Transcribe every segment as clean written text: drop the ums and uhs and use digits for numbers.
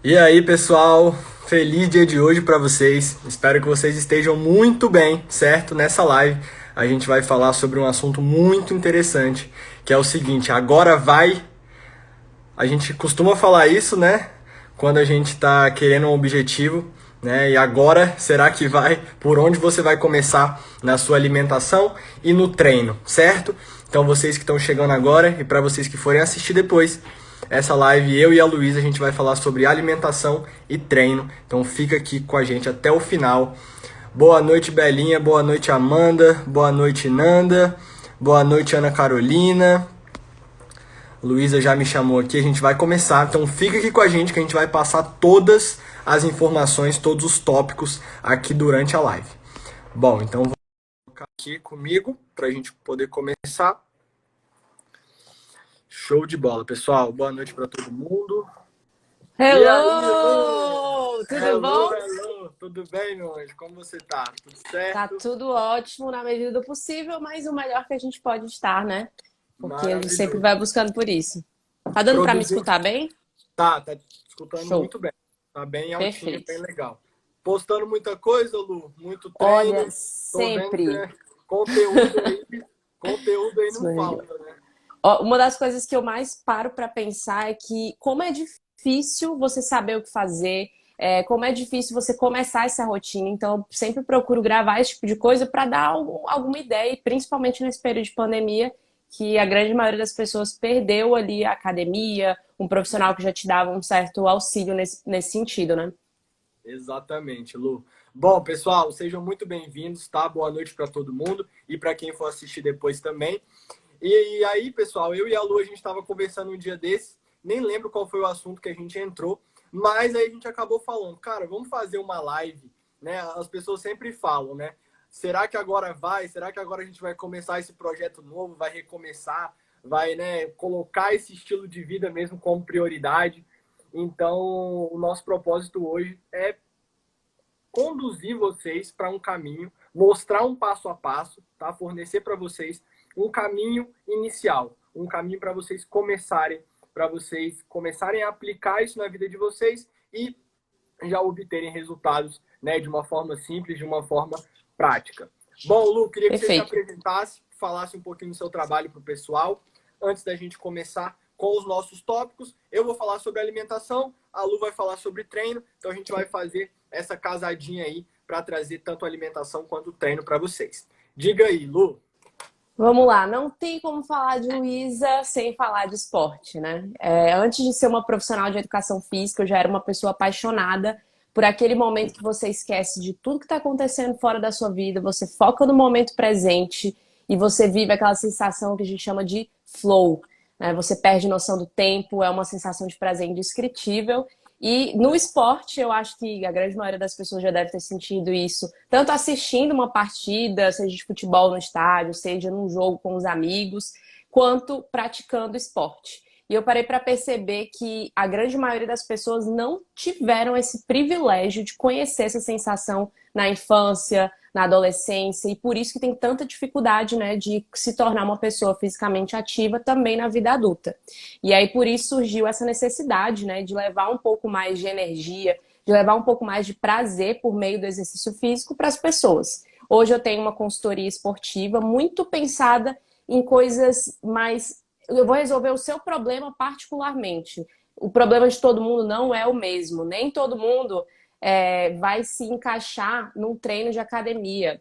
E aí, pessoal, feliz dia de hoje para vocês. Espero que vocês estejam muito bem, certo? Nessa live a gente vai falar sobre um assunto muito interessante, que é o seguinte: agora vai. A gente costuma falar isso, né? Quando a gente está querendo um objetivo, né? E agora será que vai? Por onde você vai começar na sua alimentação e no treino, certo? Então vocês que estão chegando agora e para vocês que forem assistir depois, essa live eu e a Luísa a gente vai falar sobre alimentação e treino. Então fica aqui com a gente até o final. Boa noite, Belinha. Boa noite, Amanda. Boa noite, Nanda. Boa noite, Ana Carolina. Luísa já me chamou aqui, a gente vai começar. Então fica aqui com a gente que a gente vai passar todas as informações, todos os tópicos aqui durante a live. Bom, então vou colocar aqui comigo para a gente poder começar. Show de bola, pessoal. Boa noite para todo mundo. E aí, Lu? Hello! Tudo Hello, bom? hello. Tudo bem, meu anjo? Como você tá? Tudo Tá certo? tudo ótimo na medida do possível, mas o melhor que a gente pode estar, né? Porque a gente sempre Maravilhoso. vai buscando por isso. Tá dando pra me Produzir. escutar bem? Tá escutando Show. muito bem. Tá bem altinho, Perfeito. bem legal. Postando muita coisa, Lu, muito Olha, treino. Tô vendo que sempre. é conteúdo aí Isso não mesmo. falta, né? Ó, uma das coisas que eu mais paro pra pensar é que como é difícil você saber o que fazer, como é difícil você começar essa rotina. Então, eu sempre procuro gravar esse tipo de coisa para dar alguma ideia, e principalmente nesse período de pandemia, que a grande maioria das pessoas perdeu ali a academia, um profissional que já te dava um certo auxílio nesse sentido, né? Exatamente, Lu. Bom, pessoal, sejam muito bem-vindos, tá? Boa noite para todo mundo e para quem for assistir depois também. E aí, pessoal, eu e a Lu, a gente estava conversando um dia desses, nem lembro qual foi o assunto que a gente entrou, mas aí a gente acabou falando, cara, vamos fazer uma live, né? As pessoas sempre falam, né? Será que agora vai? Será que agora a gente vai começar esse projeto novo, vai recomeçar, vai, né, colocar esse estilo de vida mesmo como prioridade? Então, o nosso propósito hoje é conduzir vocês para um caminho, mostrar um passo a passo, tá? Fornecer para vocês um caminho inicial, um caminho para vocês começarem a aplicar isso na vida de vocês e já obterem resultados, né, de uma forma simples, de uma forma prática. Bom, Lu, queria que você se Perfeito. apresentasse, falasse um pouquinho do seu trabalho para o pessoal, antes da gente começar com os nossos tópicos. Eu vou falar sobre alimentação, a Lu vai falar sobre treino, então a gente vai fazer essa casadinha aí para trazer tanto alimentação quanto treino para vocês. Diga aí, Lu. Vamos lá, não tem como falar de Luísa sem falar de esporte, né? Antes de ser uma profissional de educação física, eu já era uma pessoa apaixonada por aquele momento que você esquece de tudo que está acontecendo fora da sua vida, você foca no momento presente e você vive aquela sensação que a gente chama de flow, né? Você perde noção do tempo, é uma sensação de prazer indescritível. E no esporte, eu acho que a grande maioria das pessoas já deve ter sentido isso, tanto assistindo uma partida, seja de futebol no estádio, seja num jogo com os amigos, quanto praticando esporte. E eu parei para perceber que a grande maioria das pessoas não tiveram esse privilégio de conhecer essa sensação na infância, na adolescência, e por isso que tem tanta dificuldade, né, de se tornar uma pessoa fisicamente ativa também na vida adulta. E aí por isso surgiu essa necessidade, né, de levar um pouco mais de energia, de levar um pouco mais de prazer por meio do exercício físico para as pessoas. Hoje eu tenho uma consultoria esportiva muito pensada em coisas mais. Eu vou resolver o seu problema particularmente. O problema de todo mundo não é o mesmo. Nem todo mundo vai se encaixar num treino de academia.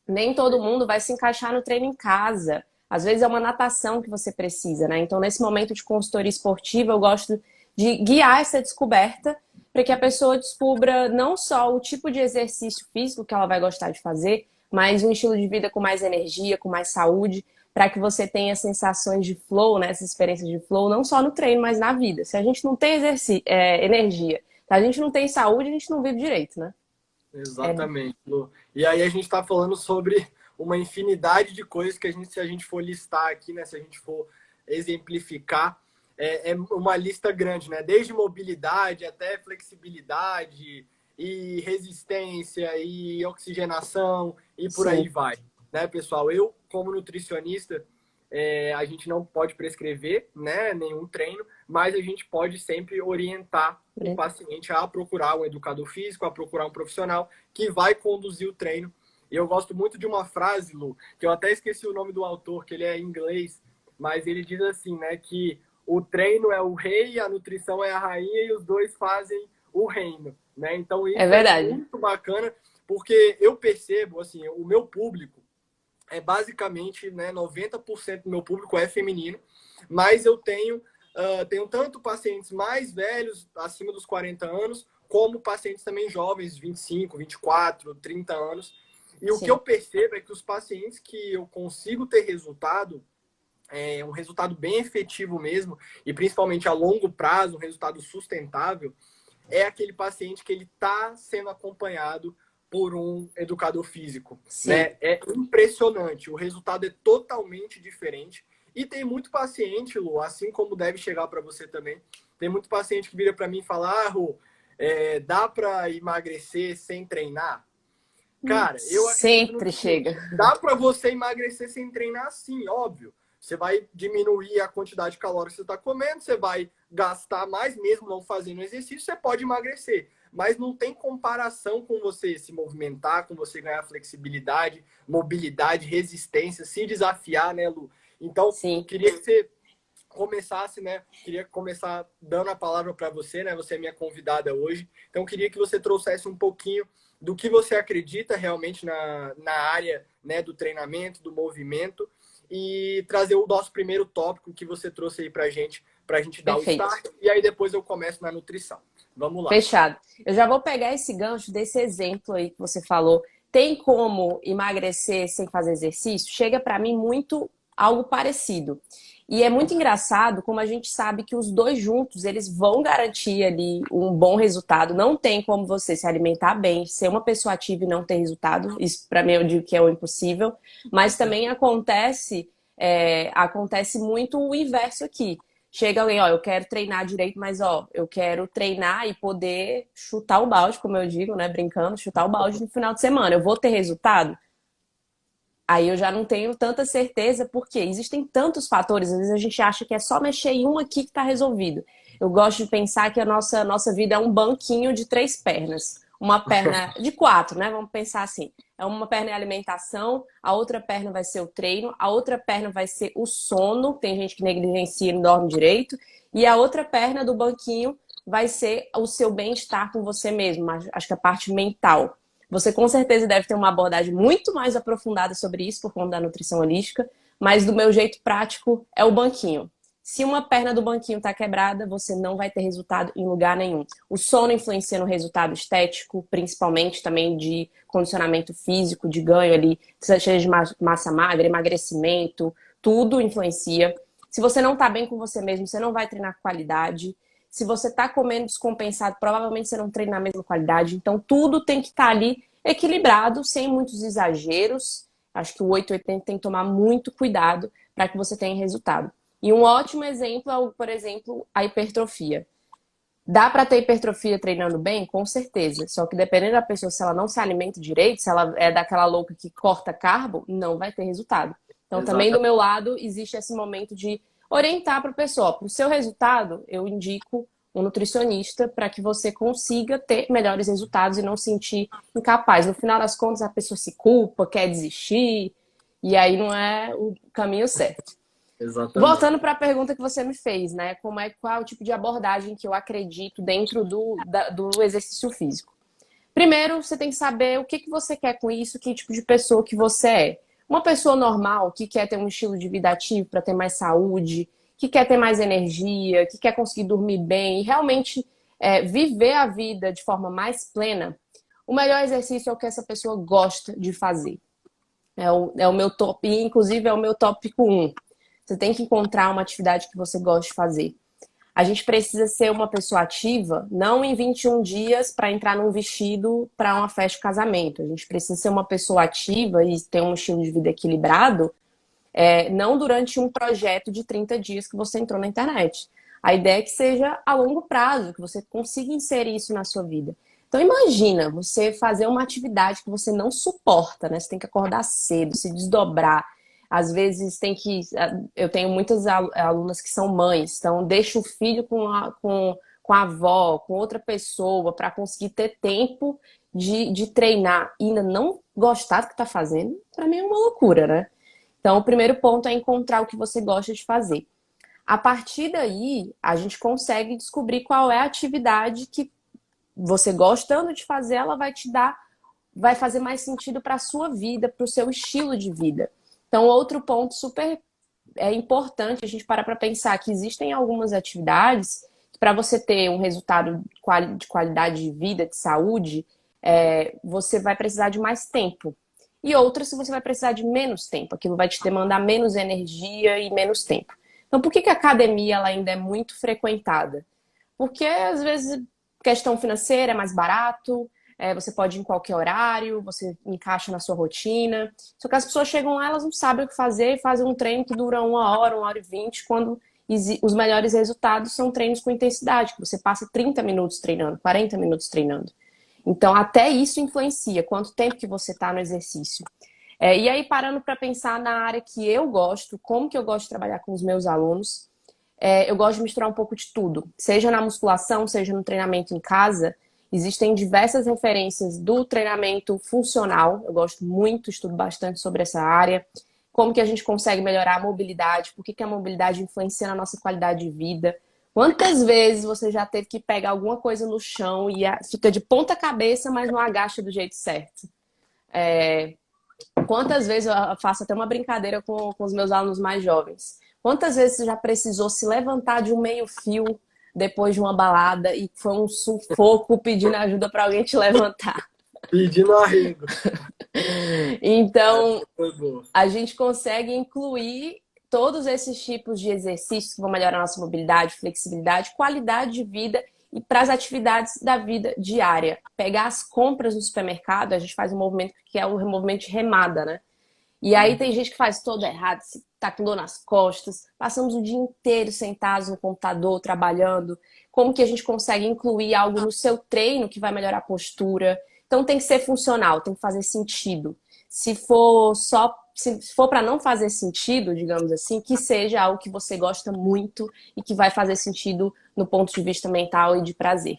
Nem todo mundo vai se encaixar no treino em casa. Às vezes é uma natação que você precisa, né? Então, nesse momento de consultoria esportiva, eu gosto de guiar essa descoberta para que a pessoa descubra não só o tipo de exercício físico que ela vai gostar de fazer, mas um estilo de vida com mais energia, com mais saúde, para que você tenha sensações de flow, né? Essas experiências de flow, não só no treino, mas na vida. Se a gente não tem energia, se a gente não tem saúde, a gente não vive direito, né? É, Exatamente, Lu. E aí a gente está falando sobre uma infinidade de coisas que se a gente for listar aqui, né, se a gente for exemplificar, é uma lista grande, né? Desde mobilidade até flexibilidade e resistência e oxigenação e por aí sim, vai, né, pessoal? Eu, como nutricionista, a gente não pode prescrever, né, nenhum treino, mas a gente pode sempre orientar o paciente a procurar um educador físico, a procurar um profissional que vai conduzir o treino. E eu gosto muito de uma frase, Lu, que eu até esqueci o nome do autor, que ele é em inglês, mas ele diz assim, né, que o treino é o rei, a nutrição é a rainha e os dois fazem o reino, né? Então isso É é verdade. muito bacana, porque eu percebo, assim, o meu público é basicamente, né, 90% do meu público é feminino, mas eu tenho tanto pacientes mais velhos, acima dos 40 anos, como pacientes também jovens, 25, 24, 30 anos. E o que eu Sim, percebo é que os pacientes que eu consigo ter resultado, um resultado bem efetivo mesmo, e principalmente a longo prazo, um resultado sustentável, é aquele paciente que ele está sendo acompanhado por um educador físico, sim. né? É impressionante, o resultado é totalmente diferente. E tem muito paciente, Lu, assim como deve chegar para você também, tem muito paciente que vira para mim e fala, Rô, dá para emagrecer sem treinar? Cara, eu acredito no Sempre chega. seguinte, dá para você emagrecer sem treinar sim, óbvio. Você vai diminuir a quantidade de calorias que você está comendo, você vai gastar mais, mesmo não fazendo exercício, você pode emagrecer. Mas não tem comparação com você se movimentar, com você ganhar flexibilidade, mobilidade, resistência, se desafiar, né, Lu? Então, Sim, queria que você começasse, né? Queria começar dando a palavra para você, né? Você é minha convidada hoje. Então, queria que você trouxesse um pouquinho do que você acredita realmente na área, né, do treinamento, do movimento, e trazer o nosso primeiro tópico que você trouxe aí para a gente dar o perfeito. start, e aí depois eu começo na nutrição. Vamos lá. Fechado. Eu já vou pegar esse gancho desse exemplo aí que você falou. Tem como emagrecer sem fazer exercício? Chega para mim muito algo parecido. E é muito engraçado como a gente sabe que os dois juntos, eles vão garantir ali um bom resultado. Não tem como você se alimentar bem, ser uma pessoa ativa e não ter resultado. Isso para mim eu digo que é o impossível. Mas também acontece muito o inverso aqui. Chega alguém, ó, eu quero treinar direito, mas ó, eu quero treinar e poder chutar o balde, como eu digo, né, brincando, chutar o balde no final de semana. Eu vou ter resultado? Aí eu já não tenho tanta certeza, porque existem tantos fatores, às vezes a gente acha que é só mexer em um aqui que está resolvido. Eu gosto de pensar que a nossa vida é um banquinho de três pernas. Uma perna de quatro, né? Vamos pensar assim. É uma perna é a alimentação, a outra perna vai ser o treino, a outra perna vai ser o sono, tem gente que negligencia e não dorme direito, e a outra perna do banquinho vai ser o seu bem-estar com você mesmo, acho que a parte mental. Você com certeza deve ter uma abordagem muito mais aprofundada sobre isso por conta da nutrição holística, mas do meu jeito prático é o banquinho. Se uma perna do banquinho está quebrada, você não vai ter resultado em lugar nenhum. O sono influencia no resultado estético, principalmente também de condicionamento físico, de ganho ali, seja de massa magra, emagrecimento, tudo influencia. Se você não está bem com você mesmo, você não vai treinar com qualidade. Se você está comendo descompensado, provavelmente você não treina na mesma qualidade. Então, tudo tem que estar ali equilibrado, sem muitos exageros. Acho que o 880 tem que tomar muito cuidado para que você tenha resultado. E um ótimo exemplo é, por exemplo, a hipertrofia. Dá para ter hipertrofia treinando bem? Com certeza. Só que dependendo da pessoa, se ela não se alimenta direito, se ela é daquela louca que corta carbo, não vai ter resultado. Então, também do Exatamente. meu lado, existe esse momento de orientar para a pessoa. Para o seu resultado, eu indico um nutricionista para que você consiga ter melhores resultados e não sentir incapaz. No final das contas, a pessoa se culpa, quer desistir, e aí não é o caminho certo. Exatamente. Voltando para a pergunta que você me fez, né? Qual é o tipo de abordagem que eu acredito dentro do exercício físico? Primeiro, você tem que saber o que, que você quer com isso, que tipo de pessoa que você é. Uma pessoa normal que quer ter um estilo de vida ativo para ter mais saúde, que quer ter mais energia, que quer conseguir dormir bem e realmente viver a vida de forma mais plena, o melhor exercício é o que essa pessoa gosta de fazer. É o meu top, e inclusive é o meu tópico um. Você tem que encontrar uma atividade que você gosta de fazer. A gente precisa ser uma pessoa ativa, não em 21 dias para entrar num vestido para uma festa de casamento. A gente precisa ser uma pessoa ativa e ter um estilo de vida equilibrado, não durante um projeto de 30 dias que você entrou na internet. A ideia é que seja a longo prazo, que você consiga inserir isso na sua vida. Então imagina você fazer uma atividade que você não suporta, né? Você tem que acordar cedo, se desdobrar. Às vezes eu tenho muitas alunas que são mães, então deixa o filho com a avó, com outra pessoa, para conseguir ter tempo de treinar e ainda não gostar do que está fazendo, para mim é uma loucura, né? Então, o primeiro ponto é encontrar o que você gosta de fazer. A partir daí, a gente consegue descobrir qual é a atividade que você gostando de fazer, ela vai fazer mais sentido para a sua vida, para o seu estilo de vida. Então, outro ponto super importante a gente parar para pensar que existem algumas atividades que para você ter um resultado de qualidade de vida, de saúde, você vai precisar de mais tempo. E outras você vai precisar de menos tempo. Aquilo vai te demandar menos energia e menos tempo. Então, por que a academia ela ainda é muito frequentada? Porque, às vezes, questão financeira é mais barato, você pode ir em qualquer horário, você encaixa na sua rotina. Só que as pessoas chegam lá, elas não sabem o que fazer e fazem um treino que dura 1 hora e 20, quando os melhores resultados são treinos com intensidade, que você passa 30 minutos treinando, 40 minutos treinando. Então, até isso influencia, quanto tempo que você está no exercício. E aí, parando para pensar na área que eu gosto, como que eu gosto de trabalhar com os meus alunos, eu gosto de misturar um pouco de tudo. Seja na musculação, seja no treinamento em casa, existem diversas referências do treinamento funcional. Eu gosto muito, estudo bastante sobre essa área. Como que a gente consegue melhorar a mobilidade, por que a mobilidade influencia na nossa qualidade de vida. Quantas vezes você já teve que pegar alguma coisa no chão e fica de ponta cabeça, mas não agacha do jeito certo? Quantas vezes eu faço até uma brincadeira com os meus alunos mais jovens. Quantas vezes você já precisou se levantar de um meio-fio depois de uma balada e foi um sufoco pedindo ajuda para alguém te levantar? Pedindo arrego. Então, a gente consegue incluir todos esses tipos de exercícios que vão melhorar a nossa mobilidade, flexibilidade, qualidade de vida e para as atividades da vida diária. Pegar as compras no supermercado, a gente faz um movimento que é o movimento de remada, né? E aí tem gente que faz todo errado, se tá com dor nas costas, passamos o dia inteiro sentados no computador, trabalhando. Como que a gente consegue incluir algo no seu treino que vai melhorar a postura? Então tem que ser funcional, tem que fazer sentido. Se for para não fazer sentido, digamos assim, que seja algo que você gosta muito e que vai fazer sentido no ponto de vista mental e de prazer.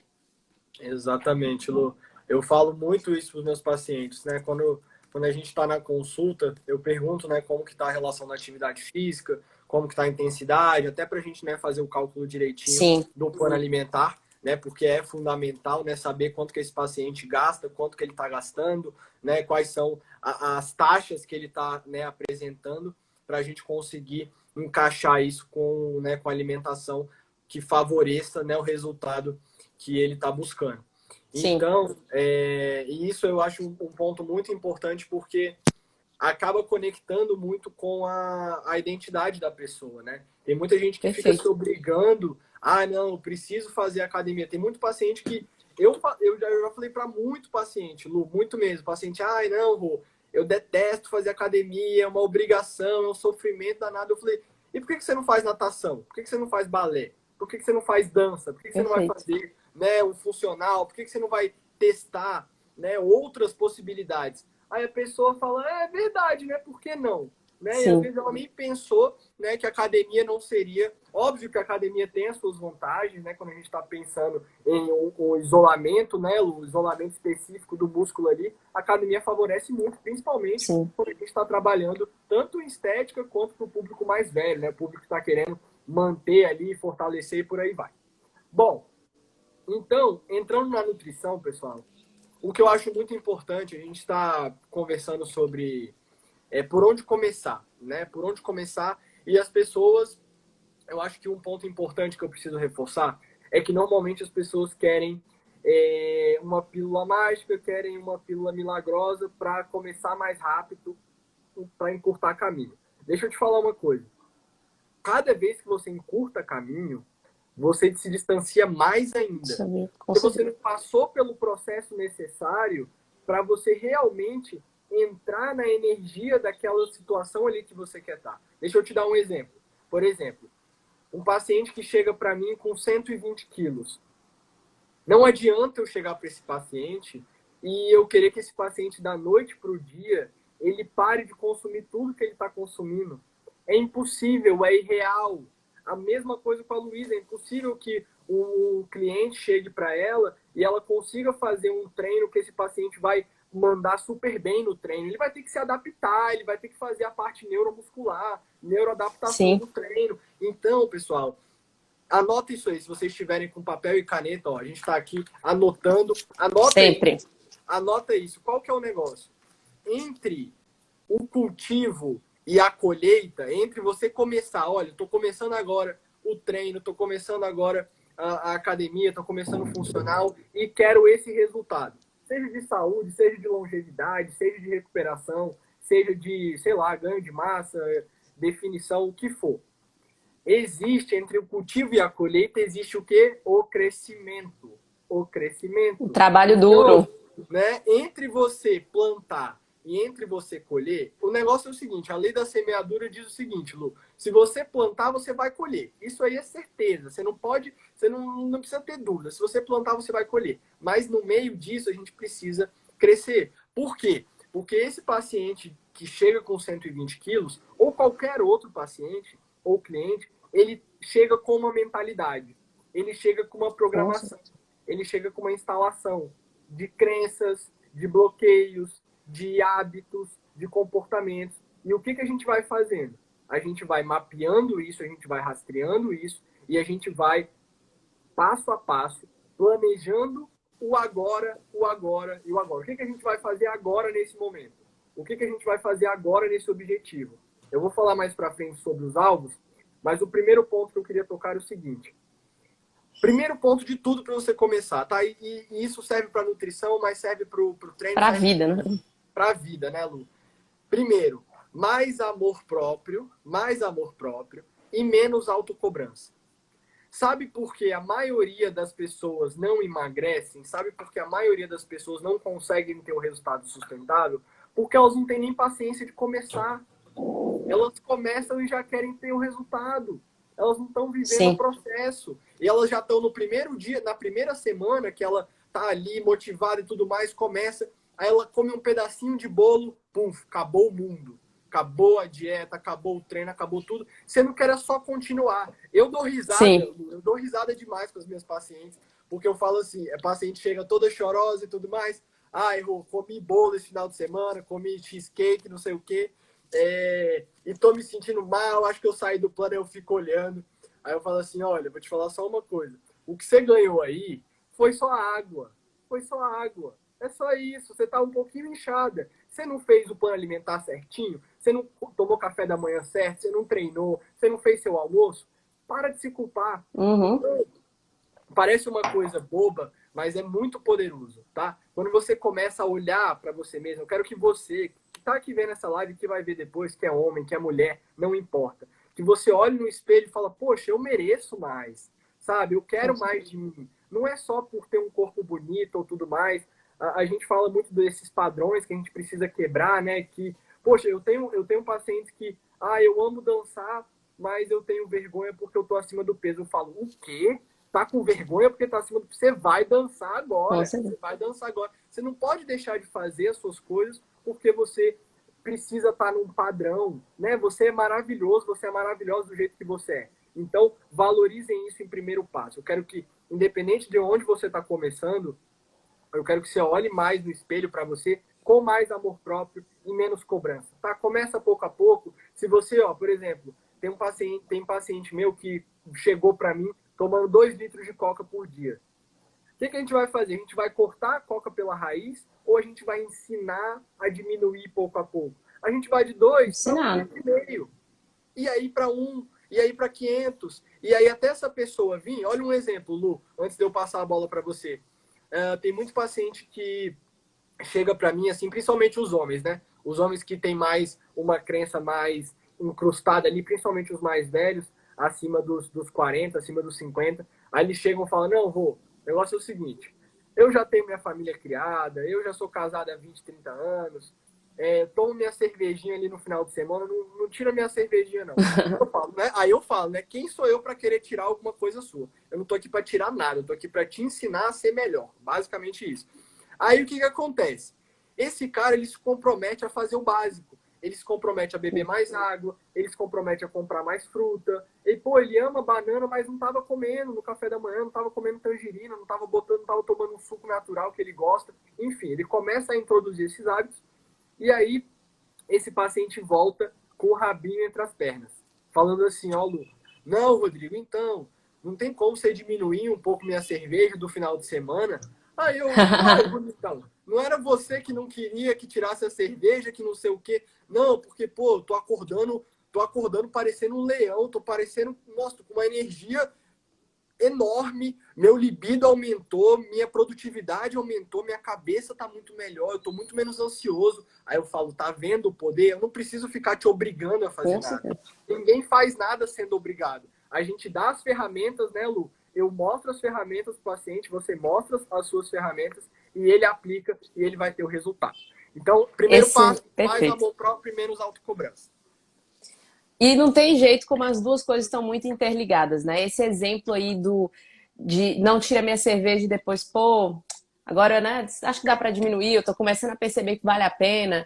Exatamente, Lu. Eu falo muito isso para os meus pacientes, né? Quando a gente está na consulta, eu pergunto, né, como que está a relação da atividade física, como que está a intensidade, até para a gente, né, fazer o cálculo direitinho Sim. do plano alimentar, né? Porque é fundamental, né, saber quanto que esse paciente gasta, quanto que ele está gastando, né? Quais são as taxas que ele está, né, apresentando, para a gente conseguir encaixar isso com a alimentação que favoreça, né, o resultado que ele está buscando. Sim. Então, isso eu acho um ponto muito importante, porque acaba conectando muito com a identidade da pessoa, né? Tem muita gente que fica se obrigando, não, eu preciso fazer academia. Tem muito paciente que eu já falei para muito paciente, Lu, muito mesmo, paciente, não, Rô, eu detesto fazer academia, é uma obrigação, é um sofrimento danado. Eu falei, e por que você não faz natação? Por que você não faz balé? Por que você não faz dança? Por que você não vai fazer, né, um funcional? Por que você não vai testar, né, outras possibilidades? Aí a pessoa fala, é verdade, né? Por que não? Né? E às vezes ela nem pensou, né, que a academia não seria... Óbvio que a academia tem as suas vantagens, né? Quando a gente está pensando em um isolamento, né? O isolamento específico do músculo ali, a academia favorece muito, principalmente quando a gente está trabalhando tanto em estética quanto para o público mais velho, né? O público que está querendo manter ali, fortalecer e por aí vai. Bom, então, entrando na nutrição, pessoal, o que eu acho muito importante, a gente está conversando sobre por onde começar, né? Por onde começar. E as pessoas, eu acho que um ponto importante que eu preciso reforçar é que normalmente as pessoas querem uma pílula mágica, querem uma pílula milagrosa para começar mais rápido, para encurtar caminho. Deixa eu te falar uma coisa. Cada vez que você encurta caminho, você se distancia mais ainda. Porque você não passou pelo processo necessário para você realmente entrar na energia daquela situação ali que você quer estar. Deixa eu te dar um exemplo. Por exemplo, um paciente que chega para mim com 120 quilos. Não adianta eu chegar para esse paciente e eu querer que esse paciente, da noite para o dia, ele pare de consumir tudo que ele está consumindo. É impossível, é irreal. A mesma coisa com a Luísa, é impossível que um cliente chegue para ela e ela consiga fazer um treino que esse paciente vai mandar super bem no treino. Ele vai ter que se adaptar, ele vai ter que fazer a parte neuromuscular, neuroadaptação do treino. Então, pessoal, anota isso aí. Se vocês estiverem com papel e caneta, ó, a gente está aqui anotando. Anota sempre. Isso. Anota isso. Qual que é o negócio? Entre o cultivo e a colheita, entre você começar, olha, estou começando agora o treino, estou começando agora a academia, estou começando o funcional e quero esse resultado. Seja de saúde, seja de longevidade, seja de recuperação, seja de, sei lá, ganho de massa, definição, o que for. Existe, entre o cultivo e a colheita, existe o quê? O crescimento. O crescimento. O trabalho duro. Então, né, entre você plantar e entre você colher, o negócio é o seguinte, a lei da semeadura diz o seguinte, Lu, se você plantar, você vai colher. Isso aí é certeza, você não pode, você não precisa ter dúvida. Se você plantar, você vai colher. Mas no meio disso, a gente precisa crescer. Por quê? Porque esse paciente que chega com 120 quilos, ou qualquer outro paciente ou cliente, ele chega com uma mentalidade, ele chega com uma programação, ele chega com uma instalação de crenças, de bloqueios, de hábitos, de comportamentos. E o que a gente vai fazendo? A gente vai mapeando isso, a gente vai rastreando isso e a gente vai, passo a passo, planejando o agora, o agora e o agora. O que a gente vai fazer agora nesse momento? O que a gente vai fazer agora nesse objetivo? Eu vou falar mais para frente sobre os alvos, mas o primeiro ponto que eu queria tocar é o seguinte. Primeiro ponto de tudo para você começar, tá? E isso serve para nutrição, mas serve para o treino. Para a vida, né? Para a vida, né, Lu? Primeiro, mais amor próprio e menos autocobrança. Sabe por que a maioria das pessoas não emagrecem? Sabe por que a maioria das pessoas não conseguem ter um resultado sustentável? Porque elas não têm nem paciência de começar. Elas começam e já querem ter o resultado. Elas não estão vivendo o processo. E elas já estão no primeiro dia, na primeira semana, que ela tá ali motivada e tudo mais, começa. Aí ela come um pedacinho de bolo, pum, acabou o mundo. Acabou a dieta, acabou o treino, acabou tudo. Você não quer só continuar. Eu dou risada demais com as minhas pacientes, porque eu falo assim, a paciente chega toda chorosa e tudo mais. Ah, eu comi bolo esse final de semana, comi cheesecake, não sei o quê. E tô me sentindo mal, acho que eu saí do plano e eu fico olhando. Aí eu falo assim, olha, vou te falar só uma coisa. O que você ganhou aí foi só água. Foi só água. É só isso, você tá um pouquinho inchada. Você não fez o plano alimentar certinho? Você não tomou café da manhã certo? Você não treinou? Você não fez seu almoço? Para de se culpar. Uhum. Parece uma coisa boba, mas é muito poderoso, tá? Quando você começa a olhar para você mesmo, eu quero que você, que tá aqui vendo essa live, que vai ver depois, que é homem, que é mulher, não importa. Que você olhe no espelho e fala, poxa, eu mereço mais, sabe? Eu quero mais de mim. Não é só por ter um corpo bonito ou tudo mais. A gente fala muito desses padrões que a gente precisa quebrar, né? Que, poxa, eu tenho pacientes que, eu amo dançar, mas eu tenho vergonha porque eu tô acima do peso. Eu falo, o quê? Tá com vergonha porque tá acima do peso? Você vai dançar agora. Você vai dançar agora. Você não pode deixar de fazer as suas coisas porque você precisa estar num padrão, né? Você é maravilhoso, você é maravilhosa do jeito que você é. Então, valorizem isso em primeiro passo. Eu quero que, independente de onde você está começando, eu quero que você olhe mais no espelho para você com mais amor próprio e menos cobrança, tá? Começa pouco a pouco. Se você, por exemplo, tem paciente meu que chegou para mim tomando 2 litros de coca por dia. O que a gente vai fazer? A gente vai cortar a coca pela raiz ou a gente vai ensinar a diminuir pouco a pouco? A gente vai de 2 para 1,5 litro. E aí para 1, e aí para 500. E aí até essa pessoa vir, olha um exemplo, Lu, antes de eu passar a bola para você. Tem muito paciente que chega para mim, assim, principalmente os homens, né? Os homens que têm mais uma crença mais incrustada ali, principalmente os mais velhos, acima dos 40, acima dos 50. Aí eles chegam e falam, não, o negócio é o seguinte, eu já tenho minha família criada, eu já sou casado há 20, 30 anos, tomo minha cervejinha ali no final de semana, não tira minha cervejinha, não. Eu falo, né? Aí eu falo, né? Quem sou eu para querer tirar alguma coisa sua? Eu não tô aqui para tirar nada, eu tô aqui para te ensinar a ser melhor. Basicamente isso. Aí o que acontece? Esse cara, ele se compromete a fazer o básico. Ele se compromete a beber mais água, ele se compromete a comprar mais fruta. E, pô, ele ama banana, mas não estava comendo no café da manhã, não estava comendo tangerina, não estava botando, não estava tomando um suco natural que ele gosta. Enfim, ele começa a introduzir esses hábitos e aí esse paciente volta com o rabinho entre as pernas, falando assim, ó, Lu, não, Rodrigo, então, não tem como você diminuir um pouco minha cerveja do final de semana? Aí eu, uai, bonitão, não era você que não queria que tirasse a cerveja, que não sei o quê? Não, porque, pô, tô acordando parecendo um leão, tô parecendo, nossa, com uma energia enorme, meu libido aumentou, minha produtividade aumentou, minha cabeça tá muito melhor, eu tô muito menos ansioso. Aí eu falo, tá vendo o poder? Eu não preciso ficar te obrigando a fazer nada. Ninguém faz nada sendo obrigado. A gente dá as ferramentas, né, Lu? Eu mostro as ferramentas pro paciente, você mostra as suas ferramentas e ele aplica e ele vai ter o resultado. Então, primeiro passo, mais amor próprio e menos autocobrança. E não tem jeito como as duas coisas estão muito interligadas, né? Esse exemplo aí de não tira minha cerveja e depois, pô, agora, né? Acho que dá para diminuir, eu tô começando a perceber que vale a pena.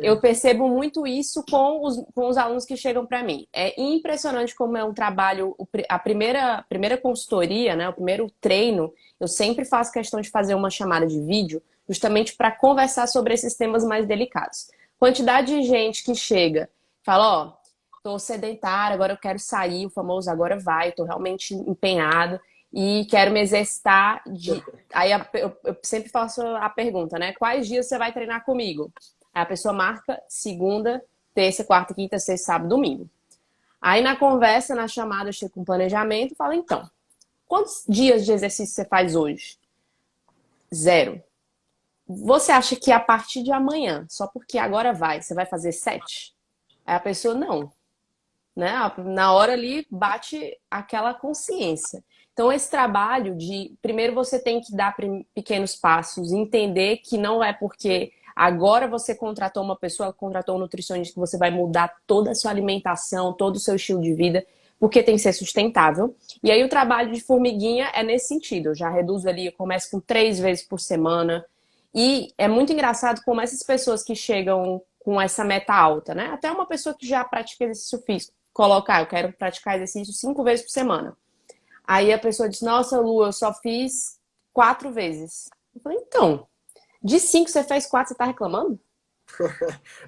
Eu percebo muito isso com os alunos que chegam para mim. É impressionante como é um trabalho, a primeira consultoria, né? O primeiro treino, eu sempre faço questão de fazer uma chamada de vídeo, justamente para conversar sobre esses temas mais delicados. Quantidade de gente que chega, fala, ó, tô sedentária, agora eu quero sair, o famoso agora vai, tô realmente empenhada e quero me exercitar de... Aí eu sempre faço a pergunta, né? Quais dias você vai treinar comigo? Aí a pessoa marca segunda, terça, quarta, quinta, sexta, sábado, domingo. Aí na conversa, na chamada, eu chego com planejamento e falo, então, quantos dias de exercício você faz hoje? 0. Você acha que a partir de amanhã, só porque agora vai, você vai fazer 7? Aí a pessoa, não. Né? Na hora ali bate aquela consciência. Então, esse trabalho de, primeiro você tem que dar pequenos passos, entender que não é porque agora você contratou uma pessoa, contratou um nutricionista, que você vai mudar toda a sua alimentação, todo o seu estilo de vida, porque tem que ser sustentável. E aí o trabalho de formiguinha é nesse sentido. Eu já reduzo ali, eu começo com 3 vezes por semana. E é muito engraçado como essas pessoas que chegam com essa meta alta, né? Até uma pessoa que já pratica exercício físico, colocar, eu quero praticar exercício 5 vezes por semana. Aí a pessoa diz, nossa, Lu, eu só fiz 4 vezes. Eu falei, então, de 5 você fez 4, você tá reclamando?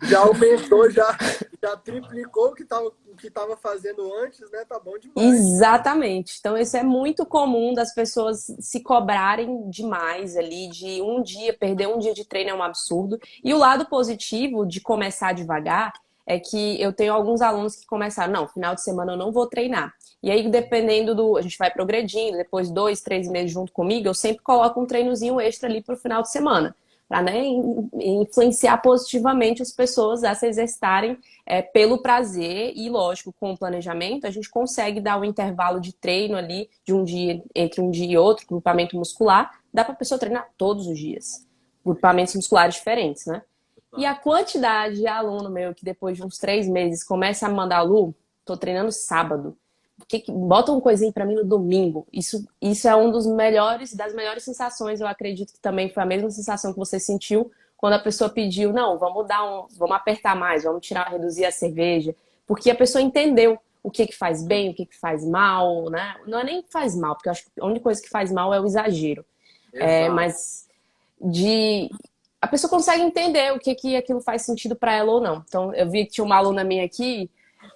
Já aumentou, já triplicou o que tava fazendo antes, né? Tá bom demais. Exatamente. Então, isso é muito comum das pessoas se cobrarem demais ali, de um dia, perder um dia de treino é um absurdo. E o lado positivo de começar devagar é que eu tenho alguns alunos que começaram, não, final de semana eu não vou treinar. E aí, dependendo do... A gente vai progredindo, depois 2, 3 meses junto comigo, eu sempre coloco um treinozinho extra ali pro final de semana. Para, né, influenciar positivamente as pessoas a se exercitarem pelo prazer e, lógico, com o planejamento, a gente consegue dar um intervalo de treino ali, de um dia, entre um dia e outro, grupamento muscular, dá para a pessoa treinar todos os dias, grupamentos musculares diferentes, né? E a quantidade de aluno meu que depois de uns 3 meses começa a me mandar, Lu, tô treinando sábado, bota uma coisinha para mim no domingo. Isso é um dos melhores, das melhores sensações. Eu acredito que também foi a mesma sensação que você sentiu quando a pessoa pediu, não, vamos apertar mais, vamos reduzir a cerveja, porque a pessoa entendeu o que faz bem, o que faz mal, né? Não é nem que faz mal, porque eu acho que a única coisa que faz mal é o exagero. Mas a pessoa consegue entender o que aquilo faz sentido para ela ou não. Então, eu vi que tinha uma aluna minha aqui,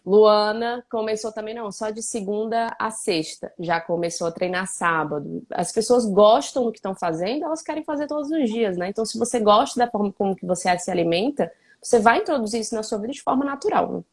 Luana, começou também, não, só de segunda a sexta. Já começou a treinar sábado. As pessoas gostam do que estão fazendo, elas querem fazer todos os dias, né? Então, se você gosta da forma como que você se alimenta, você vai introduzir isso na sua vida de forma natural, né?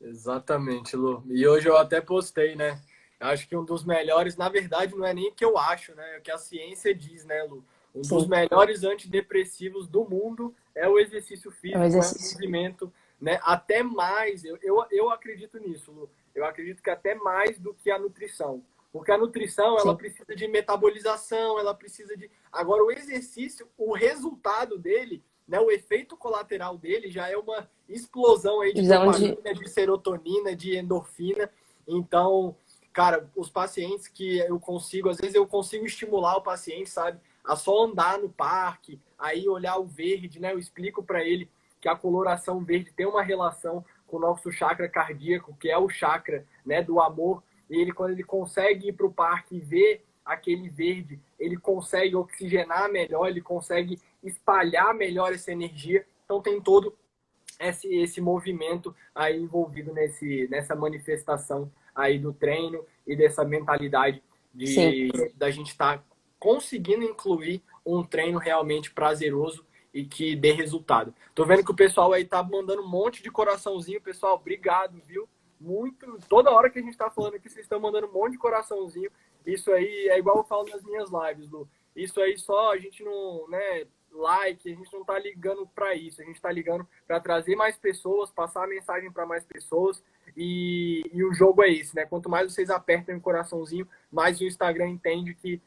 Exatamente, Lu. E hoje eu até postei, né? Acho que um dos melhores, na verdade, não é nem o que eu acho, né? É o que a ciência diz, né, Lu? Um dos melhores antidepressivos do mundo é o exercício físico, é o movimento, né? Até mais, eu acredito nisso, Lu. Eu acredito que até mais do que a nutrição. Porque a nutrição, ela precisa de metabolização, ela precisa de... Agora, o exercício, o resultado dele, né, o efeito colateral dele já é uma explosão aí de dopamina, de serotonina, de endorfina. Então, cara, os pacientes que eu consigo, às vezes eu consigo estimular o paciente, sabe? a só andar no parque, aí olhar o verde, né? Eu explico para ele que a coloração verde tem uma relação com o nosso chakra cardíaco, que é o chakra, né, do amor. E ele, quando ele consegue ir para o parque e ver aquele verde, ele consegue oxigenar melhor, ele consegue espalhar melhor essa energia. Então tem todo esse movimento aí envolvido nessa manifestação aí do treino e dessa mentalidade da gente estar conseguindo incluir um treino realmente prazeroso e que dê resultado. Tô vendo que o pessoal aí tá mandando um monte de coraçãozinho. Pessoal, obrigado, viu? Muito. Toda hora que a gente tá falando aqui, vocês estão mandando um monte de coraçãozinho. Isso aí é igual eu falo nas minhas lives, Lu. Isso aí só a gente não, né, like, a gente não tá ligando para isso. A gente tá ligando para trazer mais pessoas, passar a mensagem para mais pessoas. E o jogo é esse, né? Quanto mais vocês apertam o coraçãozinho, mais o Instagram entende que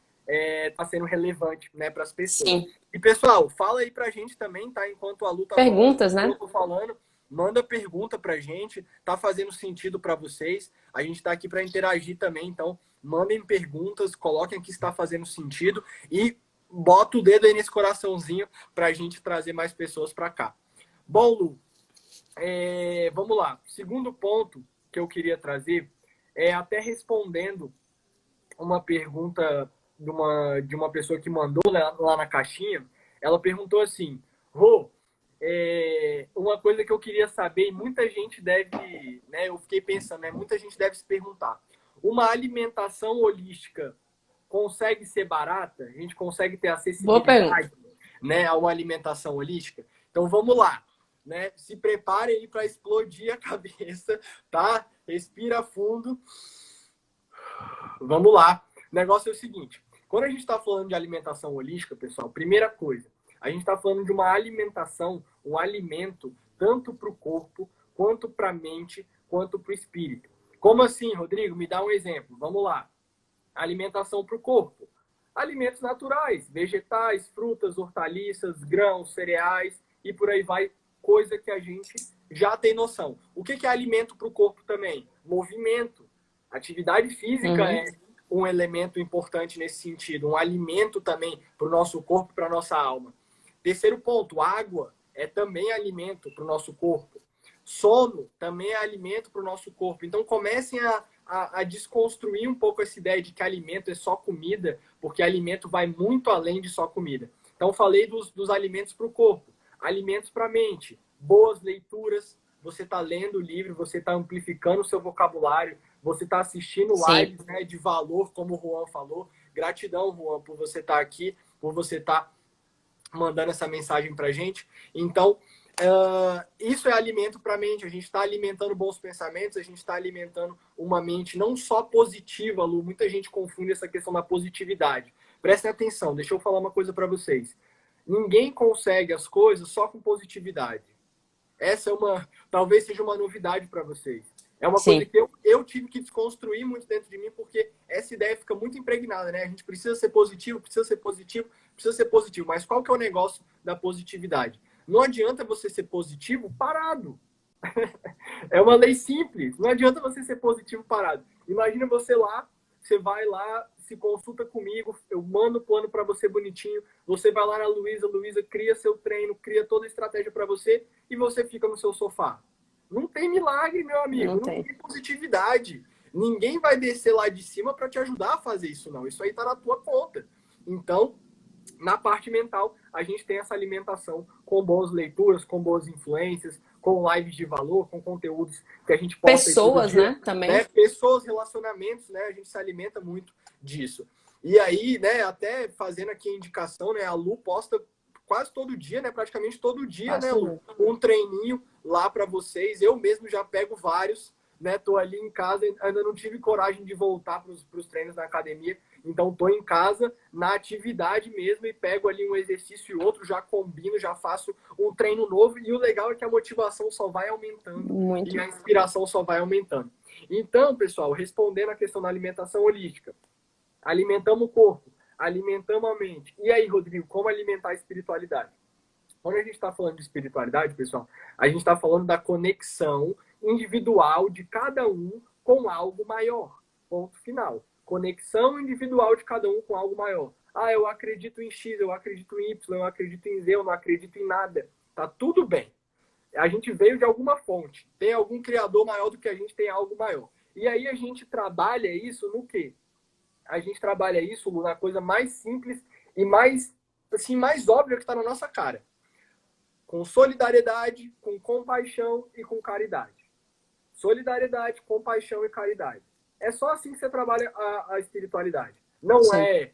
tá sendo relevante, né, para as pessoas. Sim. E pessoal, fala aí pra gente também, tá? Enquanto a Lu tá Perguntas, falando, né? eu tô falando, manda pergunta pra gente, tá fazendo sentido para vocês. A gente tá aqui para interagir também, então mandem perguntas, coloquem aqui se está fazendo sentido e bota o dedo aí nesse coraçãozinho pra gente trazer mais pessoas para cá. Bom, Lu, vamos lá. Segundo ponto que eu queria trazer é até respondendo uma pergunta de uma pessoa que mandou lá na caixinha. Ela perguntou assim: Rô, uma coisa que eu queria saber, e muita gente deve, né, eu fiquei pensando, né, muita gente deve se perguntar, uma alimentação holística consegue ser barata? A gente consegue ter acessibilidade, né, a uma alimentação holística? Então vamos lá, né? Se preparem aí para explodir a cabeça, tá? Respira fundo. Vamos lá. O negócio é o seguinte: quando a gente está falando de alimentação holística, pessoal, primeira coisa, a gente está falando de uma alimentação, um alimento, tanto para o corpo, quanto para a mente, quanto para o espírito. Como assim, Rodrigo? Me dá um exemplo. Vamos lá. Alimentação para o corpo. Alimentos naturais, vegetais, frutas, hortaliças, grãos, cereais e por aí vai, coisa que a gente já tem noção. O que é alimento para o corpo também? Movimento. Atividade física é um elemento importante nesse sentido, um alimento também para o nosso corpo, para a nossa alma. Terceiro ponto, água é também alimento para o nosso corpo. Sono também é alimento para o nosso corpo. Então comecem a desconstruir um pouco essa ideia de que alimento é só comida, porque alimento vai muito além de só comida. Então falei dos alimentos para o corpo, alimentos para a mente, boas leituras, você está lendo o livro, você está amplificando o seu vocabulário, você está assistindo lives, né, de valor, como o Juan falou. Gratidão, Juan, por você estar aqui, por você estar mandando essa mensagem para a gente. Então, isso é alimento para a mente. A gente está alimentando bons pensamentos, a gente está alimentando uma mente não só positiva, Lu. Muita gente confunde essa questão da positividade. Prestem atenção, deixa eu falar uma coisa para vocês. Ninguém consegue as coisas só com positividade. Essa talvez seja uma novidade para vocês. É uma coisa que eu tive que desconstruir muito dentro de mim, porque essa ideia fica muito impregnada, né? A gente precisa ser positivo, precisa ser positivo, precisa ser positivo. Mas qual que é o negócio da positividade? Não adianta você ser positivo parado. É uma lei simples. Não adianta você ser positivo parado. Imagina você vai lá, se consulta comigo, eu mando o plano para você bonitinho, você vai lá na Luísa cria seu treino, cria toda a estratégia para você e você fica no seu sofá. Não tem milagre, meu amigo. Não tem positividade. Ninguém vai descer lá de cima para te ajudar a fazer isso, não. Isso aí tá na tua conta. Então, na parte mental, a gente tem essa alimentação com boas leituras, com boas influências, com lives de valor, com conteúdos que a gente posta. Pessoas, dia, né? Também. Né? Pessoas, relacionamentos, né? A gente se alimenta muito disso. E aí, né? Até fazendo aqui a indicação, né? A Lu posta quase todo dia, né? Praticamente todo dia, né, Lu? Um treininho lá para vocês. Eu mesmo já pego vários, né? Tô ali em casa, ainda não tive coragem de voltar para os treinos na academia. Então, tô em casa, na atividade mesmo, e pego ali um exercício e outro, já combino, já faço um treino novo. E o legal é que a motivação só vai aumentando e a inspiração só vai aumentando. Então, pessoal, respondendo a questão da alimentação holística, alimentamos o corpo, alimentamos a mente. E aí, Rodrigo, como alimentar a espiritualidade? Quando a gente está falando de espiritualidade, pessoal, a gente está falando da conexão individual de cada um com algo maior. Ponto final. Conexão individual de cada um com algo maior. Ah, eu acredito em X, eu acredito em Y, eu acredito em Z, eu não acredito em nada. Tá tudo bem. A gente veio de alguma fonte. Tem algum criador maior do que a gente, tem algo maior. E aí a gente trabalha isso no quê? A gente trabalha isso na coisa mais simples e mais, assim, mais óbvia que está na nossa cara. Com solidariedade, com compaixão e com caridade. Solidariedade, compaixão e caridade. É só assim que você trabalha a espiritualidade. Não Sim. é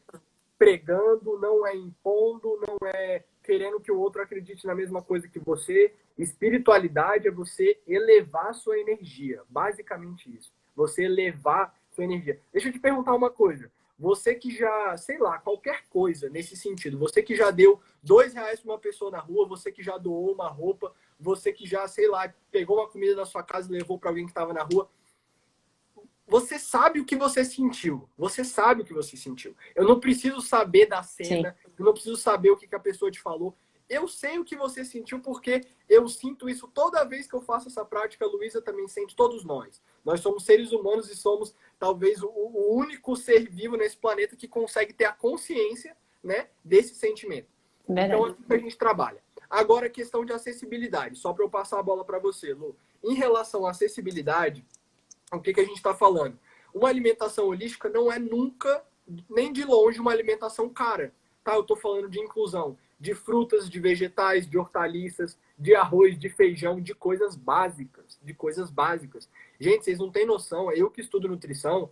pregando, não é impondo, não é querendo que o outro acredite na mesma coisa que você. Espiritualidade é você elevar sua energia. Basicamente isso. Você elevar sua energia. Deixa eu te perguntar uma coisa. Você que já, sei lá, qualquer coisa nesse sentido. Você que já deu R$ 2 para uma pessoa na rua, você que já doou uma roupa, você que já, sei lá, pegou uma comida da sua casa e levou para alguém que estava na rua. Você sabe o que você sentiu. Você sabe o que você sentiu. Eu não preciso saber da cena. Sim. Eu não preciso saber o que a pessoa te falou. Eu sei o que você sentiu porque eu sinto isso toda vez que eu faço essa prática. A Luísa também sente, todos nós. Nós somos seres humanos e somos talvez o único ser vivo nesse planeta que consegue ter a consciência, né, desse sentimento. Verdade. Então é assim que a gente trabalha. Agora, a questão de acessibilidade. Só para eu passar a bola para você, Lu. Em relação à acessibilidade, o que a gente está falando? Uma alimentação holística não é nunca, nem de longe, uma alimentação cara. Tá? Eu estou falando de inclusão de frutas, de vegetais, de hortaliças, de arroz, de feijão, de coisas básicas. De coisas básicas. Gente, vocês não têm noção. Eu que estudo nutrição,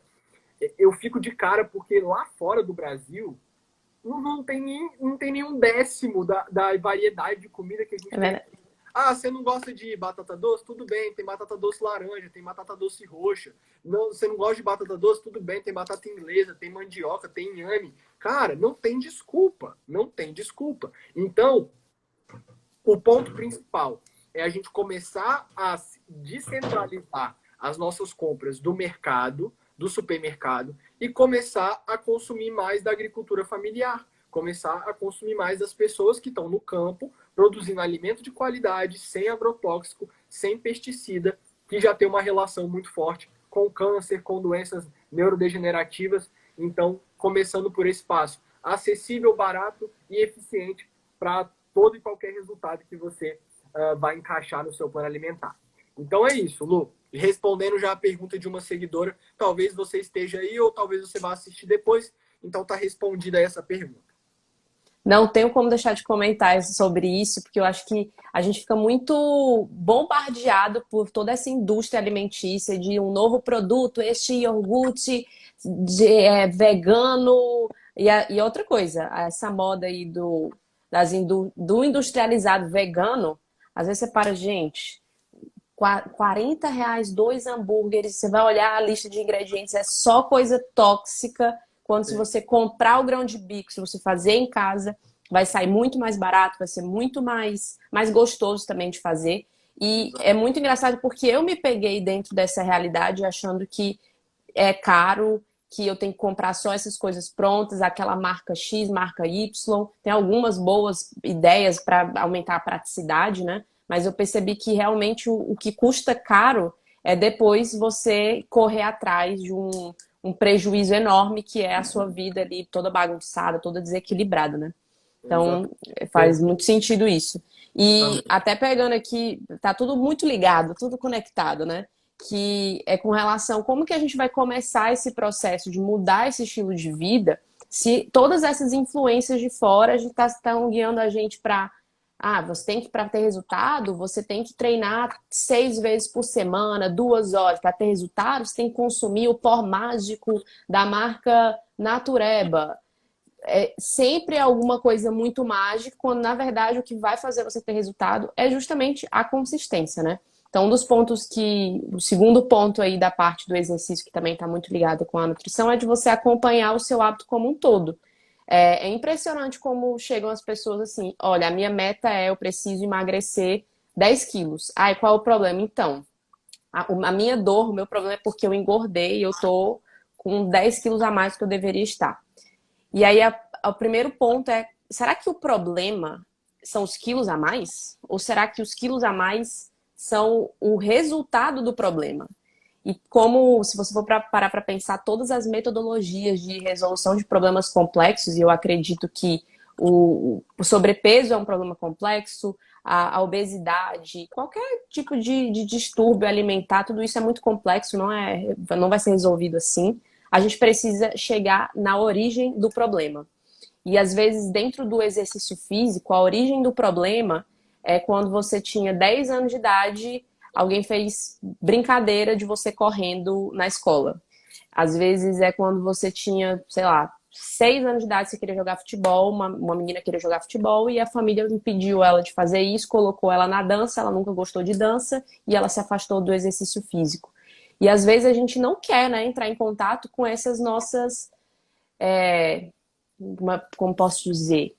eu fico de cara porque lá fora do Brasil não tem nenhum décimo da variedade de comida que a gente tem. Ah, você não gosta de batata doce? Tudo bem, tem batata doce laranja, tem batata doce roxa. Não, você não gosta de batata doce? Tudo bem, tem batata inglesa, tem mandioca, tem inhame. Cara, não tem desculpa, não tem desculpa. Então, o ponto principal é a gente começar a descentralizar as nossas compras do mercado, do supermercado, e começar a consumir mais da agricultura familiar. Começar a consumir mais das pessoas que estão no campo, produzindo alimento de qualidade, sem agrotóxico, sem pesticida, que já tem uma relação muito forte com câncer, com doenças neurodegenerativas. Então, começando por esse passo. Acessível, barato e eficiente para todo e qualquer resultado que você vai encaixar no seu plano alimentar. Então é isso, Lu. Respondendo já a pergunta de uma seguidora, talvez você esteja aí ou talvez você vá assistir depois. Então tá respondida essa pergunta. Não tenho como deixar de comentar sobre isso, porque eu acho que a gente fica muito bombardeado por toda essa indústria alimentícia de um novo produto, este iogurte vegano e outra coisa, essa moda aí do industrializado vegano, às vezes você para, gente, R$ 40 2 hambúrgueres, você vai olhar a lista de ingredientes, é só coisa tóxica. Quando se você comprar o grão de bico, se você fazer em casa, vai sair muito mais barato, vai ser muito mais gostoso também de fazer. E é muito engraçado porque eu me peguei dentro dessa realidade achando que é caro, que eu tenho que comprar só essas coisas prontas, aquela marca X, marca Y. Tem algumas boas ideias para aumentar a praticidade, né? Mas eu percebi que realmente o que custa caro é depois você correr atrás de um prejuízo enorme que é a sua vida ali toda bagunçada, toda desequilibrada, né? Então, faz muito sentido isso. E até pegando aqui, tá tudo muito ligado, tudo conectado, né? Que é com relação a como que a gente vai começar esse processo de mudar esse estilo de vida se todas essas influências de fora estão guiando a gente para você tem que, para ter resultado, você tem que treinar 6 vezes por semana, 2 horas. Para ter resultado, você tem que consumir o pó mágico da marca Natureba. É sempre alguma coisa muito mágica, quando na verdade o que vai fazer você ter resultado é justamente a consistência, né? Então, um dos pontos o segundo ponto aí da parte do exercício, que também está muito ligado com a nutrição, é de você acompanhar o seu hábito como um todo. É impressionante como chegam as pessoas assim, olha, a minha meta eu preciso emagrecer 10 quilos. Ai, qual é o problema? Então, a minha dor, o meu problema é porque eu engordei e eu tô com 10 quilos a mais que eu deveria estar. E aí, o primeiro ponto é, será que o problema são os quilos a mais? Ou será que os quilos a mais são o resultado do problema? E como, se você for parar para pensar, todas as metodologias de resolução de problemas complexos, e eu acredito que o sobrepeso é um problema complexo, a obesidade, qualquer tipo de distúrbio alimentar, tudo isso é muito complexo, não vai ser resolvido assim. A gente precisa chegar na origem do problema. E às vezes, dentro do exercício físico, a origem do problema é quando você tinha 10 anos de idade, alguém fez brincadeira de você correndo na escola. Às vezes é quando você tinha, sei lá, 6 anos de idade, você queria jogar futebol, uma menina queria jogar futebol e a família impediu ela de fazer isso, colocou ela na dança, ela nunca gostou de dança e ela se afastou do exercício físico. E às vezes a gente não quer, né, entrar em contato com essas nossas, como posso dizer,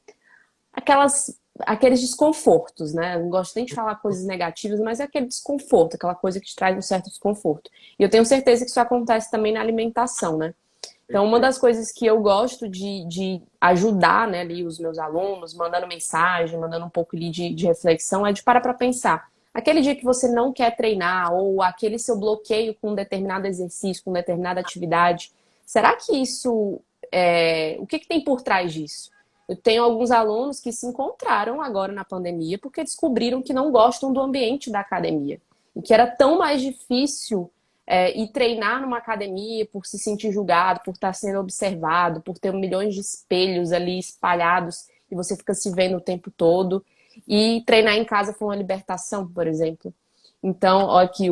aqueles desconfortos, né? Eu não gosto nem de falar coisas negativas, mas é aquele desconforto, aquela coisa que te traz um certo desconforto. E eu tenho certeza que isso acontece também na alimentação, né? Então, uma das coisas que eu gosto de ajudar, né, ali os meus alunos, mandando mensagem, mandando um pouco ali de reflexão, é de parar para pensar. Aquele dia que você não quer treinar, ou aquele seu bloqueio com um determinado exercício, com determinada atividade, será que isso o que tem por trás disso? Eu tenho alguns alunos que se encontraram agora na pandemia porque descobriram que não gostam do ambiente da academia. E que era tão mais difícil ir treinar numa academia por se sentir julgado, por estar sendo observado, por ter milhões de espelhos ali espalhados e você fica se vendo o tempo todo. E treinar em casa foi uma libertação, por exemplo. Então, olha que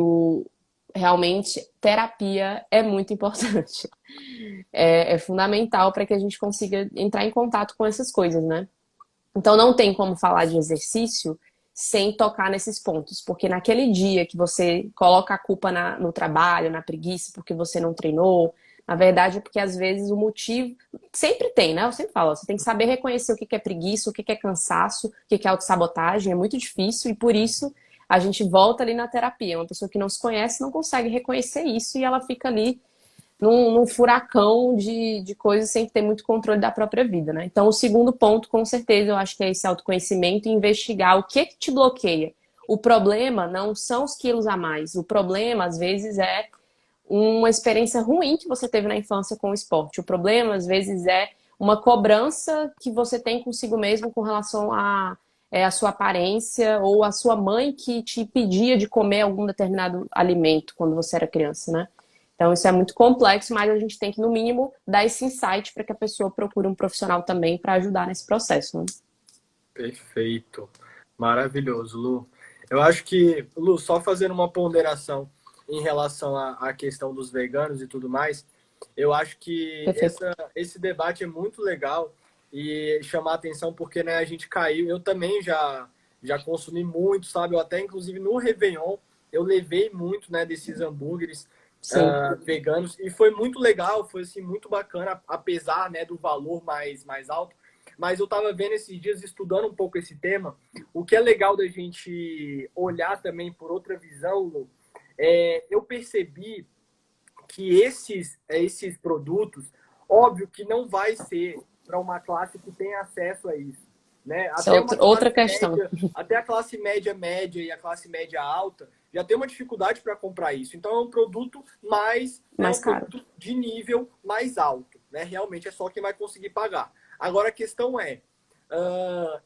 realmente terapia é muito importante. É fundamental para que a gente consiga entrar em contato com essas coisas, né? Então não tem como falar de exercício sem tocar nesses pontos, porque naquele dia que você coloca a culpa no trabalho, na preguiça, porque você não treinou, na verdade é porque às vezes o motivo sempre tem, né? Eu sempre falo, você tem que saber reconhecer o que é preguiça, o que é cansaço, o que é autossabotagem, é muito difícil e por isso a gente volta ali na terapia. Uma pessoa que não se conhece não consegue reconhecer isso e ela fica ali num furacão de coisas sem ter muito controle da própria vida, né? Então, o segundo ponto, com certeza, eu acho que é esse autoconhecimento e investigar o que te bloqueia. O problema não são os quilos a mais. O problema, às vezes, é uma experiência ruim que você teve na infância com o esporte. O problema, às vezes, é uma cobrança que você tem consigo mesmo com relação a sua aparência ou a sua mãe que te pedia de comer algum determinado alimento quando você era criança, né? Então, isso é muito complexo, mas a gente tem que, no mínimo, dar esse insight para que a pessoa procure um profissional também para ajudar nesse processo. Né? Perfeito. Maravilhoso, Lu. Eu acho que, Lu, só fazendo uma ponderação em relação à questão dos veganos e tudo mais, eu acho que Perfeito. esse debate é muito legal e chamar a atenção porque, né, a gente caiu. Eu também já consumi muito, sabe? Eu até, inclusive, no Réveillon, eu levei muito, né, desses hambúrgueres veganos e foi muito legal, foi assim, muito bacana, apesar, né, do valor mais alto. Mas eu estava vendo esses dias, estudando um pouco esse tema, o que é legal da gente olhar também por outra visão, Lu, eu percebi que esses produtos, óbvio que não vai ser para uma classe que tem acesso a isso. Né? Isso é outra questão. Até a classe média e a classe média alta já tem uma dificuldade para comprar isso. Então é um produto mais caro. Produto de nível mais alto. Né? Realmente é só quem vai conseguir pagar. Agora a questão é,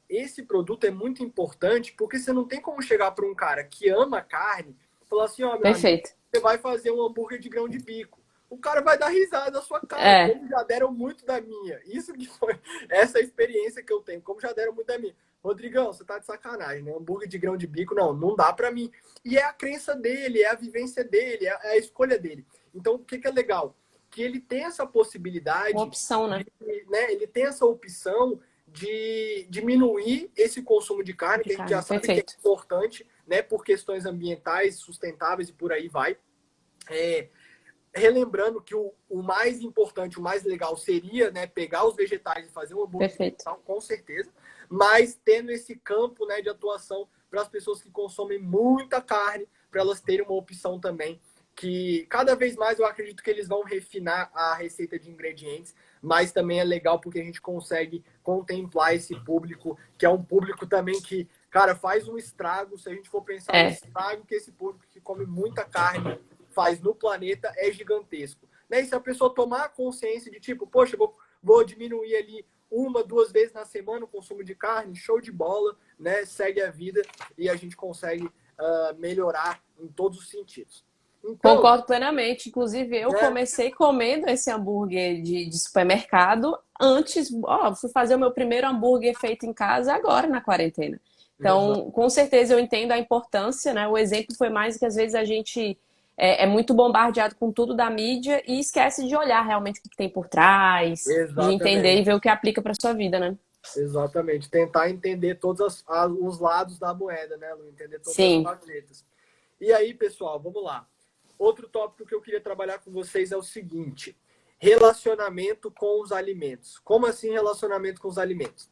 esse produto é muito importante porque você não tem como chegar para um cara que ama carne e falar assim, ó, meu amigo, você vai fazer um hambúrguer de grão de bico. O cara vai dar risada da sua cara, como já deram muito da minha. Isso que foi essa experiência que eu tenho, como já deram muito da minha. Rodrigão, você tá de sacanagem, né? Hambúrguer de grão de bico, não dá pra mim. E é a crença dele, é a vivência dele, é a escolha dele. Então, o que é legal? Que ele tem essa possibilidade... Uma opção, né? Ele tem essa opção de diminuir esse consumo de carne, que a gente já sabe que é importante, né? Por questões ambientais, sustentáveis e por aí vai. Relembrando que o mais importante, o mais legal seria, né, pegar os vegetais e fazer um hambúrguer vegetal, com certeza, mas tendo esse campo, né, de atuação para as pessoas que consomem muita carne, para elas terem uma opção também, que cada vez mais eu acredito que eles vão refinar a receita de ingredientes, mas também é legal porque a gente consegue contemplar esse público, que é um público também que, cara, faz um estrago, se a gente for pensar no estrago que esse público que come muita carne faz no planeta é gigantesco. Né? E se a pessoa tomar consciência de tipo, poxa, vou diminuir ali 1, 2 vezes na semana o consumo de carne, show de bola, né? Segue a vida e a gente consegue melhorar em todos os sentidos. Então, Concordo plenamente. Inclusive, eu né? comecei comendo esse hambúrguer de supermercado antes. Ó, fui fazer o meu primeiro hambúrguer feito em casa agora na quarentena. Então, com certeza eu entendo a importância, né? O exemplo foi mais que às vezes a gente é muito bombardeado com tudo da mídia e esquece de olhar realmente o que tem por trás, de entender e Exatamente. ver o que aplica para sua vida, né? Exatamente. Tentar entender todos os lados da moeda, né, Lu? Entender todas as Sim. facetas. E aí, pessoal, vamos lá. Outro tópico que eu queria trabalhar com vocês é o seguinte: relacionamento com os alimentos. Como assim relacionamento com os alimentos?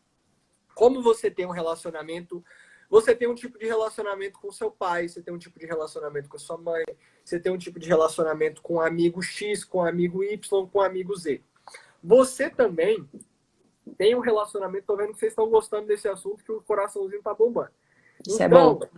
Como você tem um relacionamento, você tem um tipo de relacionamento com seu pai, você tem um tipo de relacionamento com sua mãe, você tem um tipo de relacionamento com o amigo X, com o amigo Y, com o amigo Z. Você também tem um relacionamento, tô vendo que vocês estão gostando desse assunto, que o coraçãozinho tá bombando. Isso é Então, bom.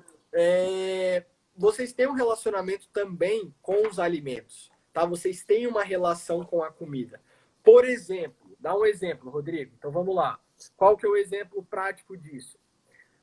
vocês têm um relacionamento também com os alimentos, tá? Vocês têm uma relação com a comida. Por exemplo, dá um exemplo, Rodrigo. Então vamos lá. Qual que é o exemplo prático disso?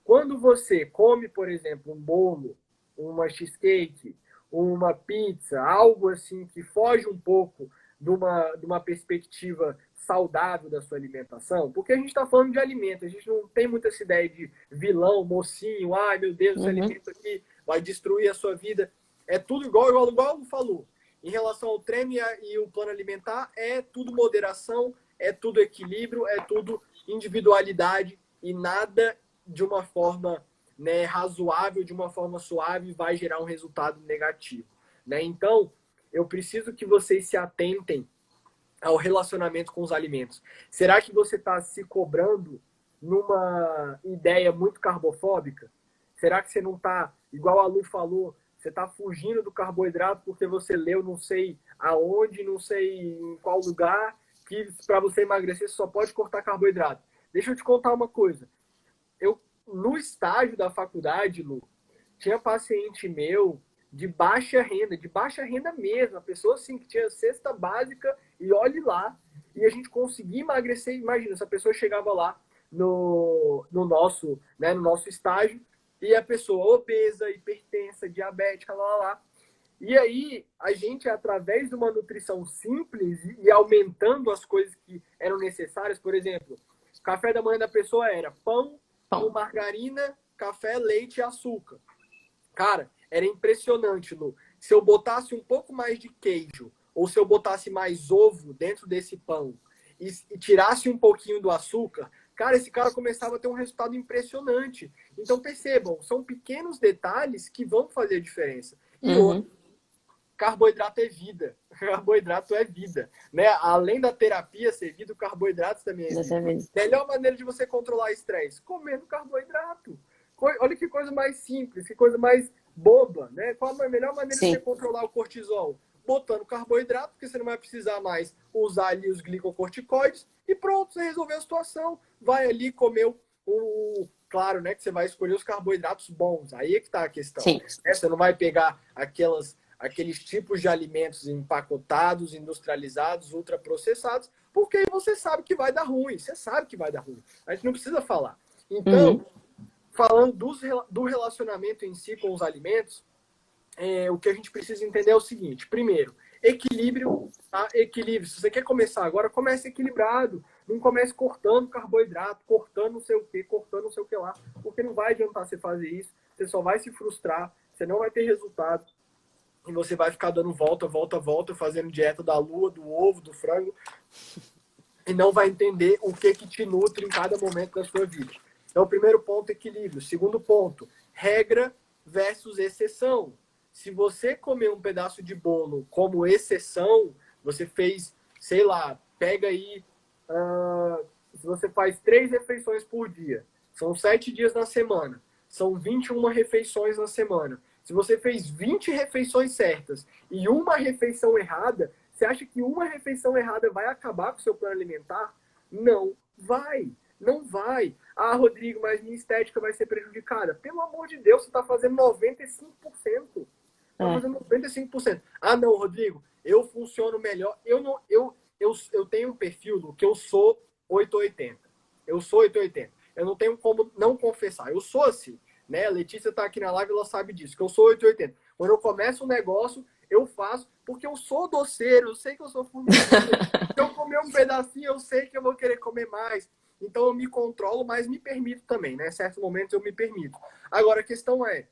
Quando você come, por exemplo, um bolo, uma cheesecake, uma pizza, algo assim que foge um pouco de uma perspectiva saudável da sua alimentação, porque a gente está falando de alimento, a gente não tem muita essa ideia de vilão, mocinho, ai meu Deus, esse Uhum. alimento aqui vai destruir a sua vida. É tudo igual o falou. Em relação ao treino e o plano alimentar, é tudo moderação, é tudo equilíbrio, é tudo individualidade e nada de uma forma, né, razoável, de uma forma suave, vai gerar um resultado negativo. Né? Então, eu preciso que vocês se atentem ao relacionamento com os alimentos. Será que você está se cobrando numa ideia muito carbofóbica? Será que você não está, igual a Lu falou, você está fugindo do carboidrato porque você leu não sei aonde, não sei em qual lugar, que para você emagrecer você só pode cortar carboidrato? Deixa eu te contar uma coisa. No estágio da faculdade, Lu, tinha paciente meu de baixa renda mesmo, a pessoa assim que tinha cesta básica e olhe lá, e a gente conseguia emagrecer. Imagina, essa pessoa chegava lá no nosso estágio e a pessoa obesa, hipertensa, diabética, lá. E aí, a gente, através de uma nutrição simples e aumentando as coisas que eram necessárias, por exemplo, o café da manhã da pessoa era pão com Bom. margarina, café, leite e açúcar. Cara, era impressionante, Lu. Se eu botasse um pouco mais de queijo, ou se eu botasse mais ovo dentro desse pão e tirasse um pouquinho do açúcar, cara, esse cara começava a ter um resultado impressionante. Então, percebam, são pequenos detalhes que vão fazer diferença. E Uhum. outro, carboidrato é vida. Carboidrato é vida. Né? Além da terapia ser vida, o carboidrato também é vida. Melhor maneira de você controlar estresse? Comendo carboidrato. Olha que coisa mais simples, que coisa mais boba. Né? Qual a melhor maneira de você Sim. controlar o cortisol? Botando carboidrato, porque você não vai precisar mais usar ali os glicocorticoides e pronto, você resolveu a situação. Vai ali comer Claro, né, que você vai escolher os carboidratos bons. Aí é que está a questão. Sim. Você não vai pegar aqueles tipos de alimentos empacotados, industrializados, ultraprocessados, porque aí você sabe que vai dar ruim. Você sabe que vai dar ruim. A gente não precisa falar. Então, Uhum. falando do relacionamento em si com os alimentos, o que a gente precisa entender é o seguinte. Primeiro, equilíbrio. Tá? Equilíbrio. Se você quer começar agora, comece equilibrado. Não comece cortando carboidrato, cortando não sei o que, cortando não sei o que lá. Porque não vai adiantar você fazer isso. Você só vai se frustrar. Você não vai ter resultado. E você vai ficar dando volta, fazendo dieta da lua, do ovo, do frango, e não vai entender o que te nutre em cada momento da sua vida. Então, o primeiro ponto, equilíbrio. Segundo ponto, regra versus exceção. Se você comer um pedaço de bolo como exceção, você fez, sei lá, pega aí, se você faz 3 refeições por dia, são 7 dias na semana, são 21 refeições na semana. Se você fez 20 refeições certas e uma refeição errada, você acha que uma refeição errada vai acabar com o seu plano alimentar? Não vai. Não vai. Ah, Rodrigo, mas minha estética vai ser prejudicada. Pelo amor de Deus, você está fazendo 95%. Tá fazendo 95%. Ah, não, Rodrigo, eu funciono melhor. Eu tenho um perfil do que eu sou 880. Eu sou 880. Eu não tenho como não confessar. Eu sou assim, né? A Letícia tá aqui na live, ela sabe disso, que eu sou 880. Quando eu começo um negócio, eu faço porque eu sou doceiro, eu sei que eu sou formiguinha. Se eu comer um pedacinho, eu sei que eu vou querer comer mais. Então eu me controlo, mas me permito também, né? Em certos momentos eu me permito. Agora a questão é,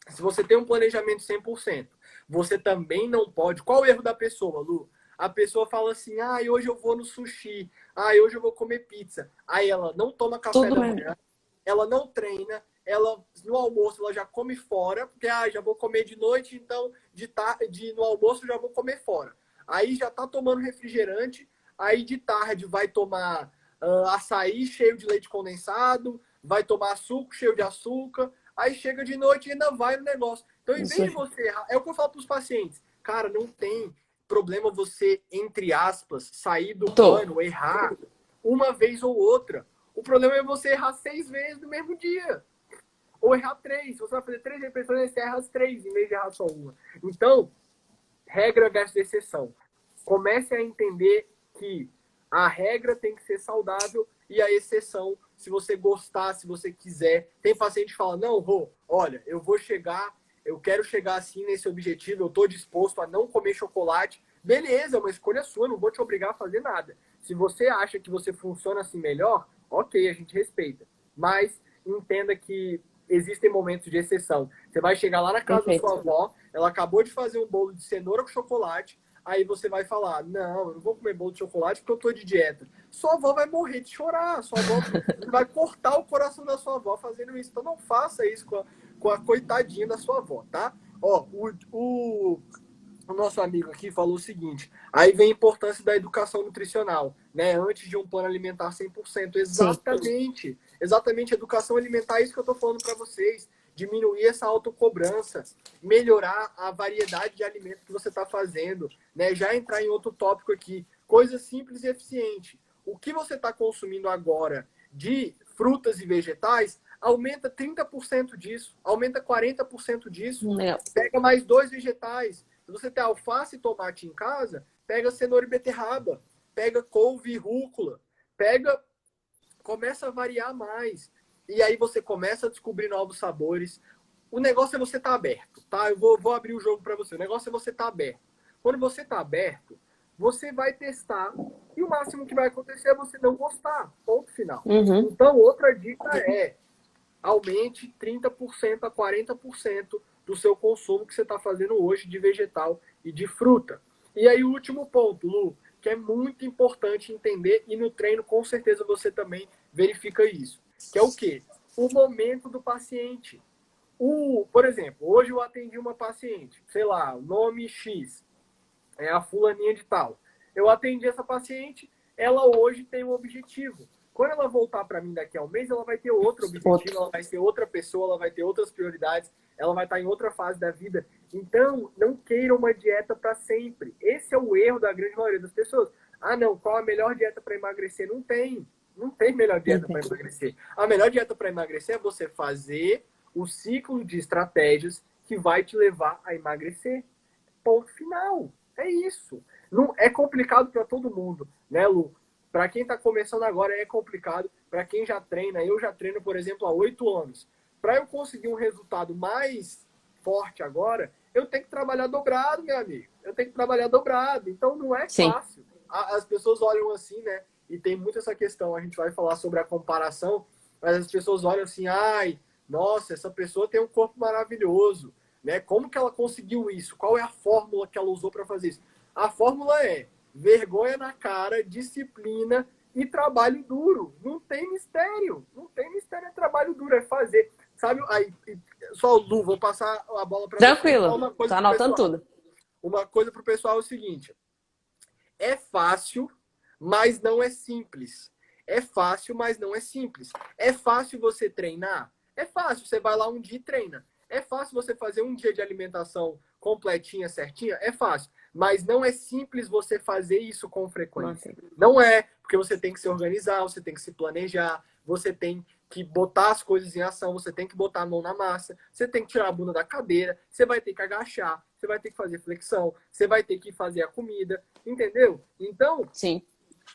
se você tem um planejamento 100%, você também não pode... Qual o erro da pessoa, Lu? A pessoa fala assim, ah, hoje eu vou no sushi, ah, hoje eu vou comer pizza. Aí ela não toma café Tudo da mesmo. manhã, ela não treina, ela no almoço ela já come fora, porque já vou comer de noite, então no almoço já vou comer fora. Aí já tá tomando refrigerante, aí de tarde vai tomar açaí cheio de leite condensado, vai tomar suco cheio de açúcar, aí chega de noite e ainda vai no negócio. Então, em Isso. vez de você errar, é o que eu falo para os pacientes, cara, não tem problema você, entre aspas, sair do plano, errar uma vez ou outra. O problema é você errar 6 vezes no mesmo dia. Ou errar 3. Se você vai fazer 3 repetições, você erra as 3 em vez de errar só uma. Então, regra versus exceção. Comece a entender que a regra tem que ser saudável e a exceção, se você gostar, se você quiser. Tem paciente que fala, não, Rô, olha, eu quero chegar assim nesse objetivo, eu estou disposto a não comer chocolate. Beleza, é uma escolha sua, não vou te obrigar a fazer nada. Se você acha que você funciona assim melhor, ok, a gente respeita. Mas entenda que existem momentos de exceção. Você vai chegar lá na casa da sua avó, ela acabou de fazer um bolo de cenoura com chocolate, aí você vai falar, não, eu não vou comer bolo de chocolate porque eu tô de dieta. Sua avó vai morrer de chorar, sua avó vai cortar o coração da sua avó fazendo isso. Então não faça isso com a coitadinha da sua avó, tá? Ó, o nosso amigo aqui falou o seguinte, aí vem a importância da educação nutricional, né? Antes de um plano alimentar 100%. Exatamente. Sim. Exatamente, educação alimentar, é isso que eu tô falando para vocês. Diminuir essa autocobrança, melhorar a variedade de alimentos que você está fazendo, né? Já entrar em outro tópico aqui, coisa simples e eficiente. O que você está consumindo agora de frutas e vegetais, aumenta 30% disso, aumenta 40% disso, pega mais 2 vegetais. Se você tem alface e tomate em casa, pega cenoura e beterraba, pega couve e rúcula, começa a variar mais. E aí você começa a descobrir novos sabores. O negócio é você estar aberto, tá? Eu vou abrir o jogo para você. O negócio é você estar aberto. Quando você está aberto, você vai testar e o máximo que vai acontecer é você não gostar. Ponto final. Então, outra dica é aumente 30% a 40% do seu consumo que você está fazendo hoje de vegetal e de fruta. E aí o último ponto, Lu, que é muito importante entender, e no treino com certeza você também verifica isso, que é o quê? O momento do paciente. Por exemplo, hoje eu atendi uma paciente, sei lá, nome X, é a fulaninha de tal. Eu atendi essa paciente, ela hoje tem um objetivo. Quando ela voltar para mim daqui a um mês, ela vai ter outro objetivo, ela vai ser outra pessoa, ela vai ter outras prioridades, ela vai estar em outra fase da vida. Então, não queira uma dieta para sempre. Esse é o erro da grande maioria das pessoas. Ah, não, qual a melhor dieta para emagrecer? Não tem. Não tem melhor dieta para emagrecer. A melhor dieta para emagrecer é você fazer o ciclo de estratégias que vai te levar a emagrecer. Ponto final. É isso. Não é complicado para todo mundo, né, Lu? Para quem está começando agora é complicado. Para quem já treina, eu já treino, por exemplo, há 8 anos. Para eu conseguir um resultado mais forte agora, eu tenho que trabalhar dobrado, meu amigo. Eu tenho que trabalhar dobrado. Então não é fácil. As pessoas olham assim, né? E tem muito essa questão. A gente vai falar sobre a comparação, mas as pessoas olham assim, ai, nossa, essa pessoa tem um corpo maravilhoso, né? Como que ela conseguiu isso? Qual é a fórmula que ela usou para fazer isso? A fórmula é vergonha na cara, disciplina e trabalho duro. Não tem mistério. Não tem mistério, é trabalho duro, é fazer. Sabe, aí, só Lu, vou passar a bola para você. Tranquilo, tô anotando tudo. Uma coisa pro pessoal é o seguinte. É fácil, mas não é simples. É fácil, mas não é simples. É fácil você treinar? É fácil, você vai lá um dia e treina. É fácil você fazer um dia de alimentação completinha, certinha? É fácil. Mas não é simples você fazer isso com frequência. Não é, porque você tem que se organizar, você tem que se planejar, você tem que botar as coisas em ação, você tem que botar a mão na massa, você tem que tirar a bunda da cadeira, você vai ter que agachar, você vai ter que fazer flexão, você vai ter que fazer a comida, entendeu? Então, Sim.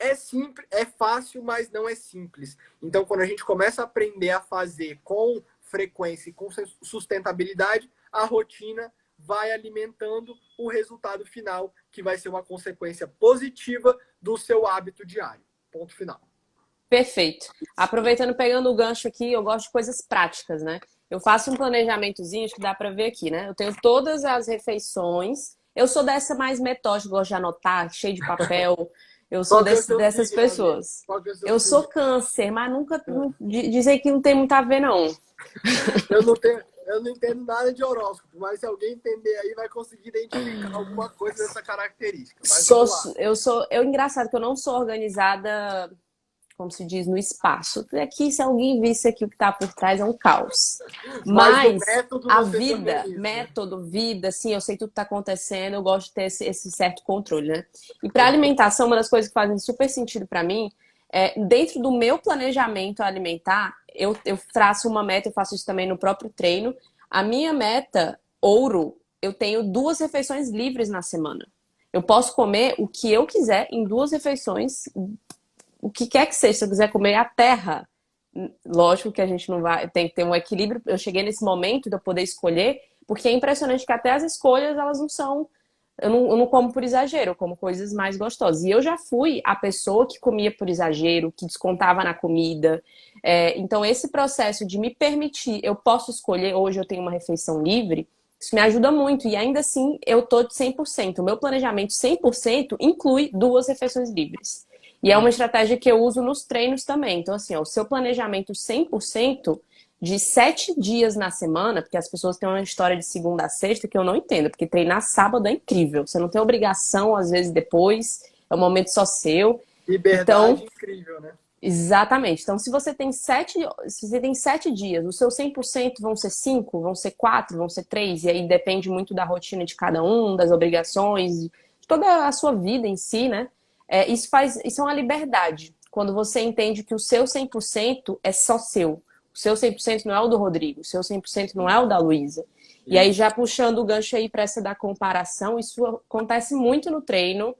é simples, é fácil, mas não é simples. Então, quando a gente começa a aprender a fazer com frequência e com sustentabilidade, a rotina vai alimentando o resultado final, que vai ser uma consequência positiva do seu hábito diário. Ponto final. Perfeito. Aproveitando, pegando o gancho aqui, eu gosto de coisas práticas, né? Eu faço um planejamentozinho, acho que dá para ver aqui, né? Eu tenho todas as refeições. Eu sou dessa mais metódica, gosto de anotar, cheio de papel. Eu sou Qual que é o seu dessas signo, amigo? pessoas. Qual que é o seu Eu sou signo? câncer, mas nunca dizem que não tem muito a ver, não. Eu não entendo nada de horóscopo, mas se alguém entender aí, vai conseguir identificar alguma coisa dessa característica. Mas vamos lá. Engraçado que eu não sou organizada, como se diz, no espaço. Aqui, se alguém visse aqui o que está por trás, é um caos. Mas no Mas método a você se vida, organiza. método, vida, assim, eu sei tudo que está acontecendo, eu gosto de ter esse certo controle, né? E para alimentação, uma das coisas que fazem super sentido para mim é, dentro do meu planejamento alimentar, eu traço uma meta, eu faço isso também no próprio treino. A minha meta, ouro, eu tenho 2 refeições livres na semana. Eu posso comer o que eu quiser em 2 refeições, o que quer que seja. Se eu quiser comer a terra, lógico que a gente não vai, tem que ter um equilíbrio. Eu cheguei nesse momento de eu poder escolher, porque é impressionante que até as escolhas, elas não são. Eu não como por exagero, eu como coisas mais gostosas. E eu já fui a pessoa que comia por exagero, que descontava na comida. Então, esse processo de me permitir, eu posso escolher, hoje eu tenho uma refeição livre, isso me ajuda muito. E ainda assim, eu tô de 100%. O meu planejamento 100% inclui 2 refeições livres. E é uma estratégia que eu uso nos treinos também. Então, assim, ó, o seu planejamento 100% de 7 dias na semana, porque as pessoas têm uma história de segunda a sexta que eu não entendo, porque treinar sábado é incrível. Você não tem obrigação, às vezes, depois, é um momento só seu. Liberdade Então, incrível, né? exatamente. Então, se você tem 7 dias, os seus 100% vão ser 5, vão ser 4, vão ser 3, e aí depende muito da rotina de cada um, das obrigações, de toda a sua vida em si, né? Isso é uma liberdade. Quando você entende que o seu 100% é só seu. O seu 100% não é o do Rodrigo, o seu 100% não é o da Luísa. E aí, Isso. já puxando o gancho aí para essa da comparação, isso acontece muito no treino,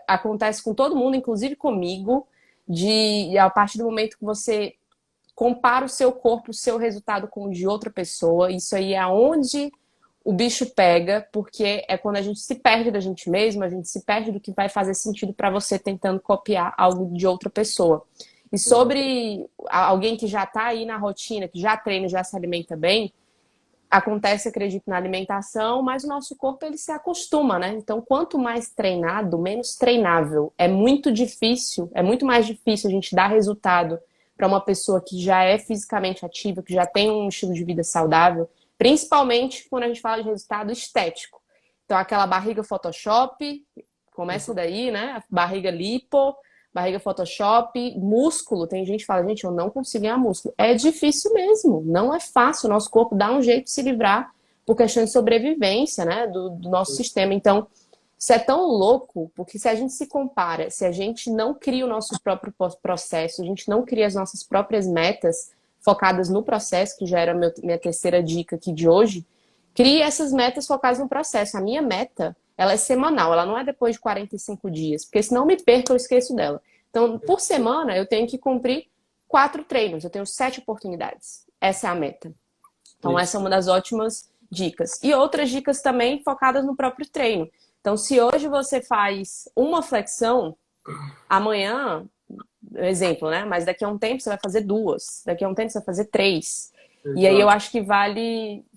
acontece com todo mundo, inclusive comigo, a partir do momento que você compara o seu corpo, o seu resultado com o de outra pessoa, isso aí é onde o bicho pega, porque é quando a gente se perde da gente mesmo, a gente se perde do que vai fazer sentido para você tentando copiar algo de outra pessoa. E sobre alguém que já está aí na rotina, que já treina, já se alimenta bem, acontece, acredito, na alimentação, mas o nosso corpo ele se acostuma, né? Então, quanto mais treinado, menos treinável. É muito difícil, é muito mais difícil a gente dar resultado para uma pessoa que já é fisicamente ativa, que já tem um estilo de vida saudável, principalmente quando a gente fala de resultado estético. Então, aquela barriga Photoshop, começa daí, né? A barriga lipo, barriga Photoshop, músculo. Tem gente que fala, gente, eu não consigo ganhar músculo. É difícil mesmo, não é fácil. O nosso corpo dá um jeito de se livrar por questão de sobrevivência, né, do nosso sistema. Então, isso é tão louco, porque se a gente se compara, se a gente não cria o nosso próprio processo, a gente não cria as nossas próprias metas focadas no processo, que já era minha terceira dica aqui de hoje, crie essas metas focadas no processo. A minha meta, ela é semanal, ela não é depois de 45 dias, porque senão eu me perco, eu esqueço dela. Então, por semana, eu tenho que cumprir 4 treinos, eu tenho 7 oportunidades. Essa é a meta. Então, essa é uma das ótimas dicas. E outras dicas também focadas no próprio treino. Então, se hoje você faz uma flexão, amanhã, exemplo, né? Mas daqui a um tempo você vai fazer 2, daqui a um tempo você vai fazer 3. E aí eu Exato. acho que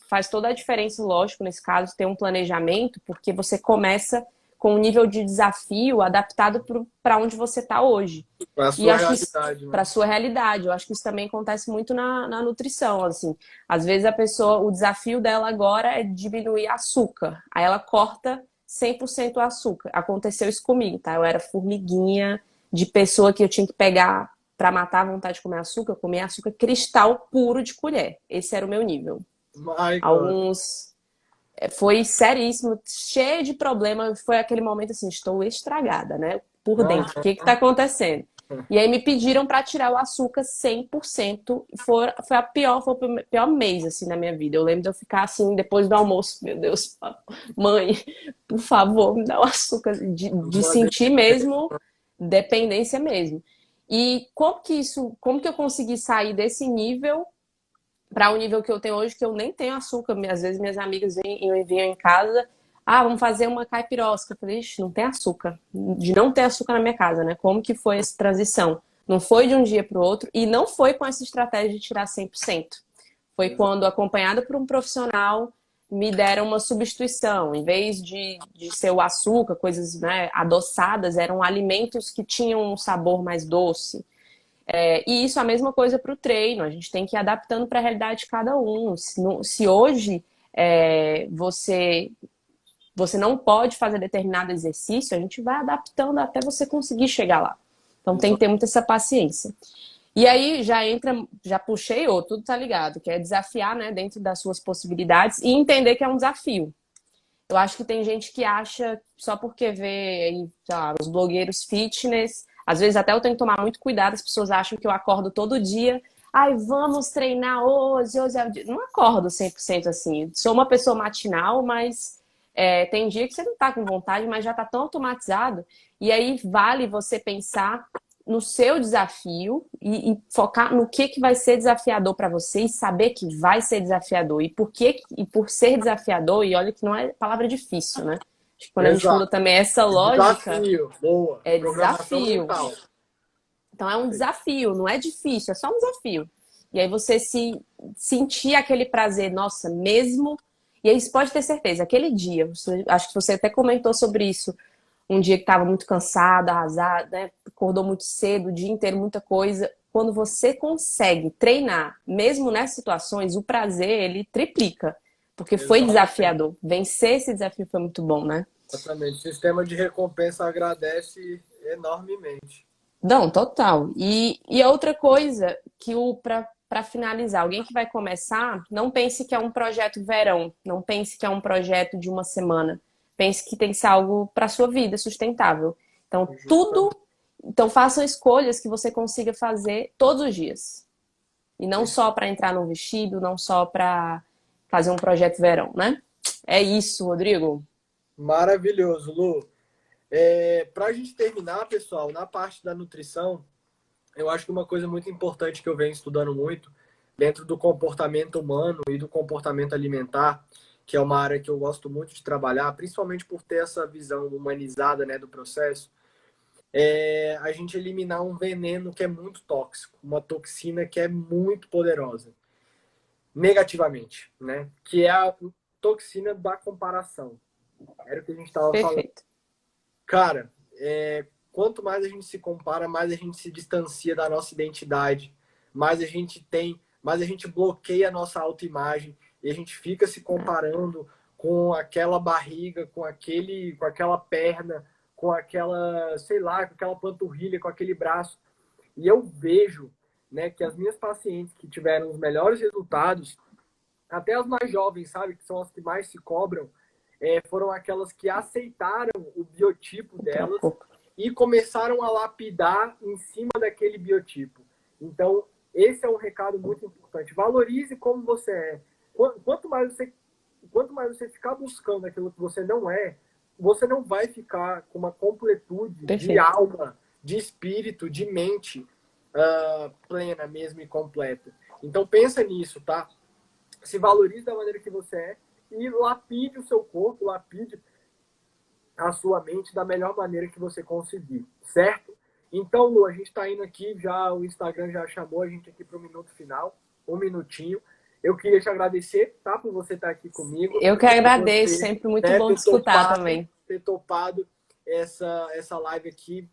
faz toda a diferença, lógico, nesse caso, ter um planejamento, porque você começa com um nível de desafio adaptado para onde você está hoje. Para a E sua acho que realidade, né? para a sua realidade, eu acho que isso também acontece muito na nutrição, assim. Às vezes o desafio dela agora é diminuir açúcar. Aí ela corta 100% o açúcar. Aconteceu isso comigo, tá? Eu era formiguinha de pessoa que eu tinha que pegar para matar a vontade de comer açúcar. Eu comia açúcar cristal puro de colher. Esse era o meu nível. My God. Alguns foi seríssimo, cheio de problema. Foi aquele momento assim, estou estragada, né? Por dentro. O que está acontecendo? E aí me pediram para tirar o açúcar 100%. Foi o pior mês, assim, na minha vida. Eu lembro de eu ficar assim, depois do almoço, meu Deus, mãe, por favor, me dá o açúcar. De Uma sentir mesmo dependência mesmo. E como que eu consegui sair desse nível para o nível que eu tenho hoje, que eu nem tenho açúcar. Às vezes minhas amigas vinham em casa, vamos fazer uma caipirosca. Eu falei, ixi, não tem açúcar. De não ter açúcar na minha casa, né? Como que foi essa transição? Não foi de um dia para o outro e não foi com essa estratégia de tirar 100%. Foi quando, acompanhada por um profissional, me deram uma substituição. Em vez de ser o açúcar, coisas, né, adoçadas, eram alimentos que tinham um sabor mais doce. E isso é a mesma coisa para o treino, a gente tem que ir adaptando para a realidade de cada um. Se hoje você não pode fazer determinado exercício, a gente vai adaptando até você conseguir chegar lá. Então tem que ter muita essa paciência. E aí já puxei outro, tudo tá ligado, que é desafiar, né, dentro das suas possibilidades e entender que é um desafio. Eu acho que tem gente que acha, só porque vê aí, sei lá, os blogueiros fitness, às vezes até eu tenho que tomar muito cuidado, as pessoas acham que eu acordo todo dia, ai, vamos treinar hoje é o dia. Não acordo 100% assim. Sou uma pessoa matinal, mas tem dia que você não tá com vontade, mas já tá tão automatizado. E aí vale você pensar no seu desafio e focar no que vai ser desafiador para você e saber que vai ser desafiador. E por ser desafiador, e olha que não é palavra difícil, né? Acho que quando a gente muda Exato. também essa lógica, Desafio. Boa. é Programação desafio. mental. Então é um desafio, não é difícil, é só um desafio. E aí você sentir aquele prazer, nossa, mesmo. E aí você pode ter certeza, aquele dia, acho que você até comentou sobre isso, um dia que estava muito cansado, arrasado, né? Acordou muito cedo, o dia inteiro, muita coisa. Quando você consegue treinar, mesmo nessas situações, o prazer, ele triplica. Porque foi Exatamente. desafiador. Vencer esse desafio foi muito bom, né? Exatamente. O sistema de recompensa agradece enormemente. Não, total. E a outra coisa que para finalizar, alguém que vai começar, não pense que é um projeto verão, não pense que é um projeto de uma semana. Pense que tem que ser algo para sua vida sustentável. Então, então façam escolhas que você consiga fazer todos os dias. E não só para entrar num vestido, não só para fazer um projeto verão, né? É isso, Rodrigo. Maravilhoso, Lu. Para a gente terminar, pessoal, na parte da nutrição, eu acho que uma coisa muito importante que eu venho estudando muito dentro do comportamento humano e do comportamento alimentar, que é uma área que eu gosto muito de trabalhar, principalmente por ter essa visão humanizada, né, do processo, é a gente eliminar um veneno que é muito tóxico, uma toxina que é muito poderosa, negativamente, né? Que é a toxina da comparação. Era o que a gente estava falando. Perfeito. Cara, quanto mais a gente se compara, mais a gente se distancia da nossa identidade, mais a gente bloqueia a nossa autoimagem e a gente fica se comparando com aquela barriga, com aquela perna, com aquela, sei lá, com aquela panturrilha, com aquele braço. E eu vejo, né, que as minhas pacientes que tiveram os melhores resultados, até as mais jovens, sabe, que são as que mais se cobram, foram aquelas que aceitaram o biotipo delas e começaram a lapidar em cima daquele biotipo. Então, esse é um recado muito importante. Valorize como você é. Quanto mais você ficar buscando aquilo que você não é, você não vai ficar com uma completude de alma, de espírito, de mente plena mesmo e completa. Então, pensa nisso, tá? Se valorize da maneira que você é e lapide o seu corpo, lapide a sua mente da melhor maneira que você conseguir, certo? Então, Lu, a gente está indo aqui, já o Instagram já chamou a gente aqui para o minuto final, um minutinho. Eu queria te agradecer, tá, por você estar aqui comigo. Eu que agradeço, sempre muito bom te escutar também. Ter topado essa live aqui.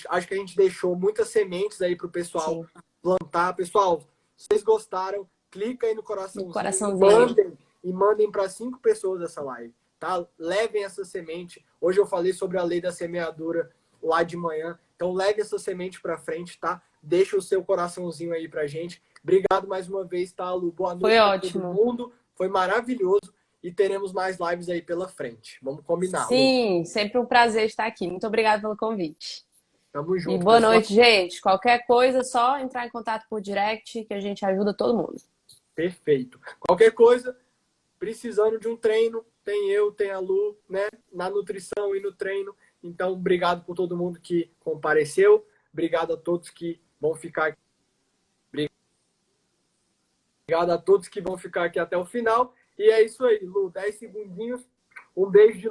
Acho que a gente deixou muitas sementes aí para o pessoal plantar. Pessoal, se vocês gostaram, clica aí no coraçãozinho. Mandem para 5 pessoas essa live, tá? Levem essa semente. Hoje eu falei sobre a lei da semeadura lá de manhã. Então leve essa semente para frente, tá? Deixa o seu coraçãozinho aí pra gente. Obrigado mais uma vez, tá, Lu? Boa noite a todo mundo. Foi maravilhoso e teremos mais lives aí pela frente. Vamos combinar. Sim, Lu. Sempre um prazer estar aqui. Muito obrigada pelo convite. Tamo E junto, boa pessoal. noite, gente. Qualquer coisa, só entrar em contato por direct que a gente ajuda todo mundo. Perfeito. Qualquer coisa, precisando de um treino, tem eu, tem a Lu, né? Na nutrição e no treino. Então, obrigado por todo mundo que compareceu. Obrigado a todos que vão ficar aqui. Obrigado a todos que vão ficar aqui até o final. E é isso aí, Lu. 10 segundinhos. Um beijo de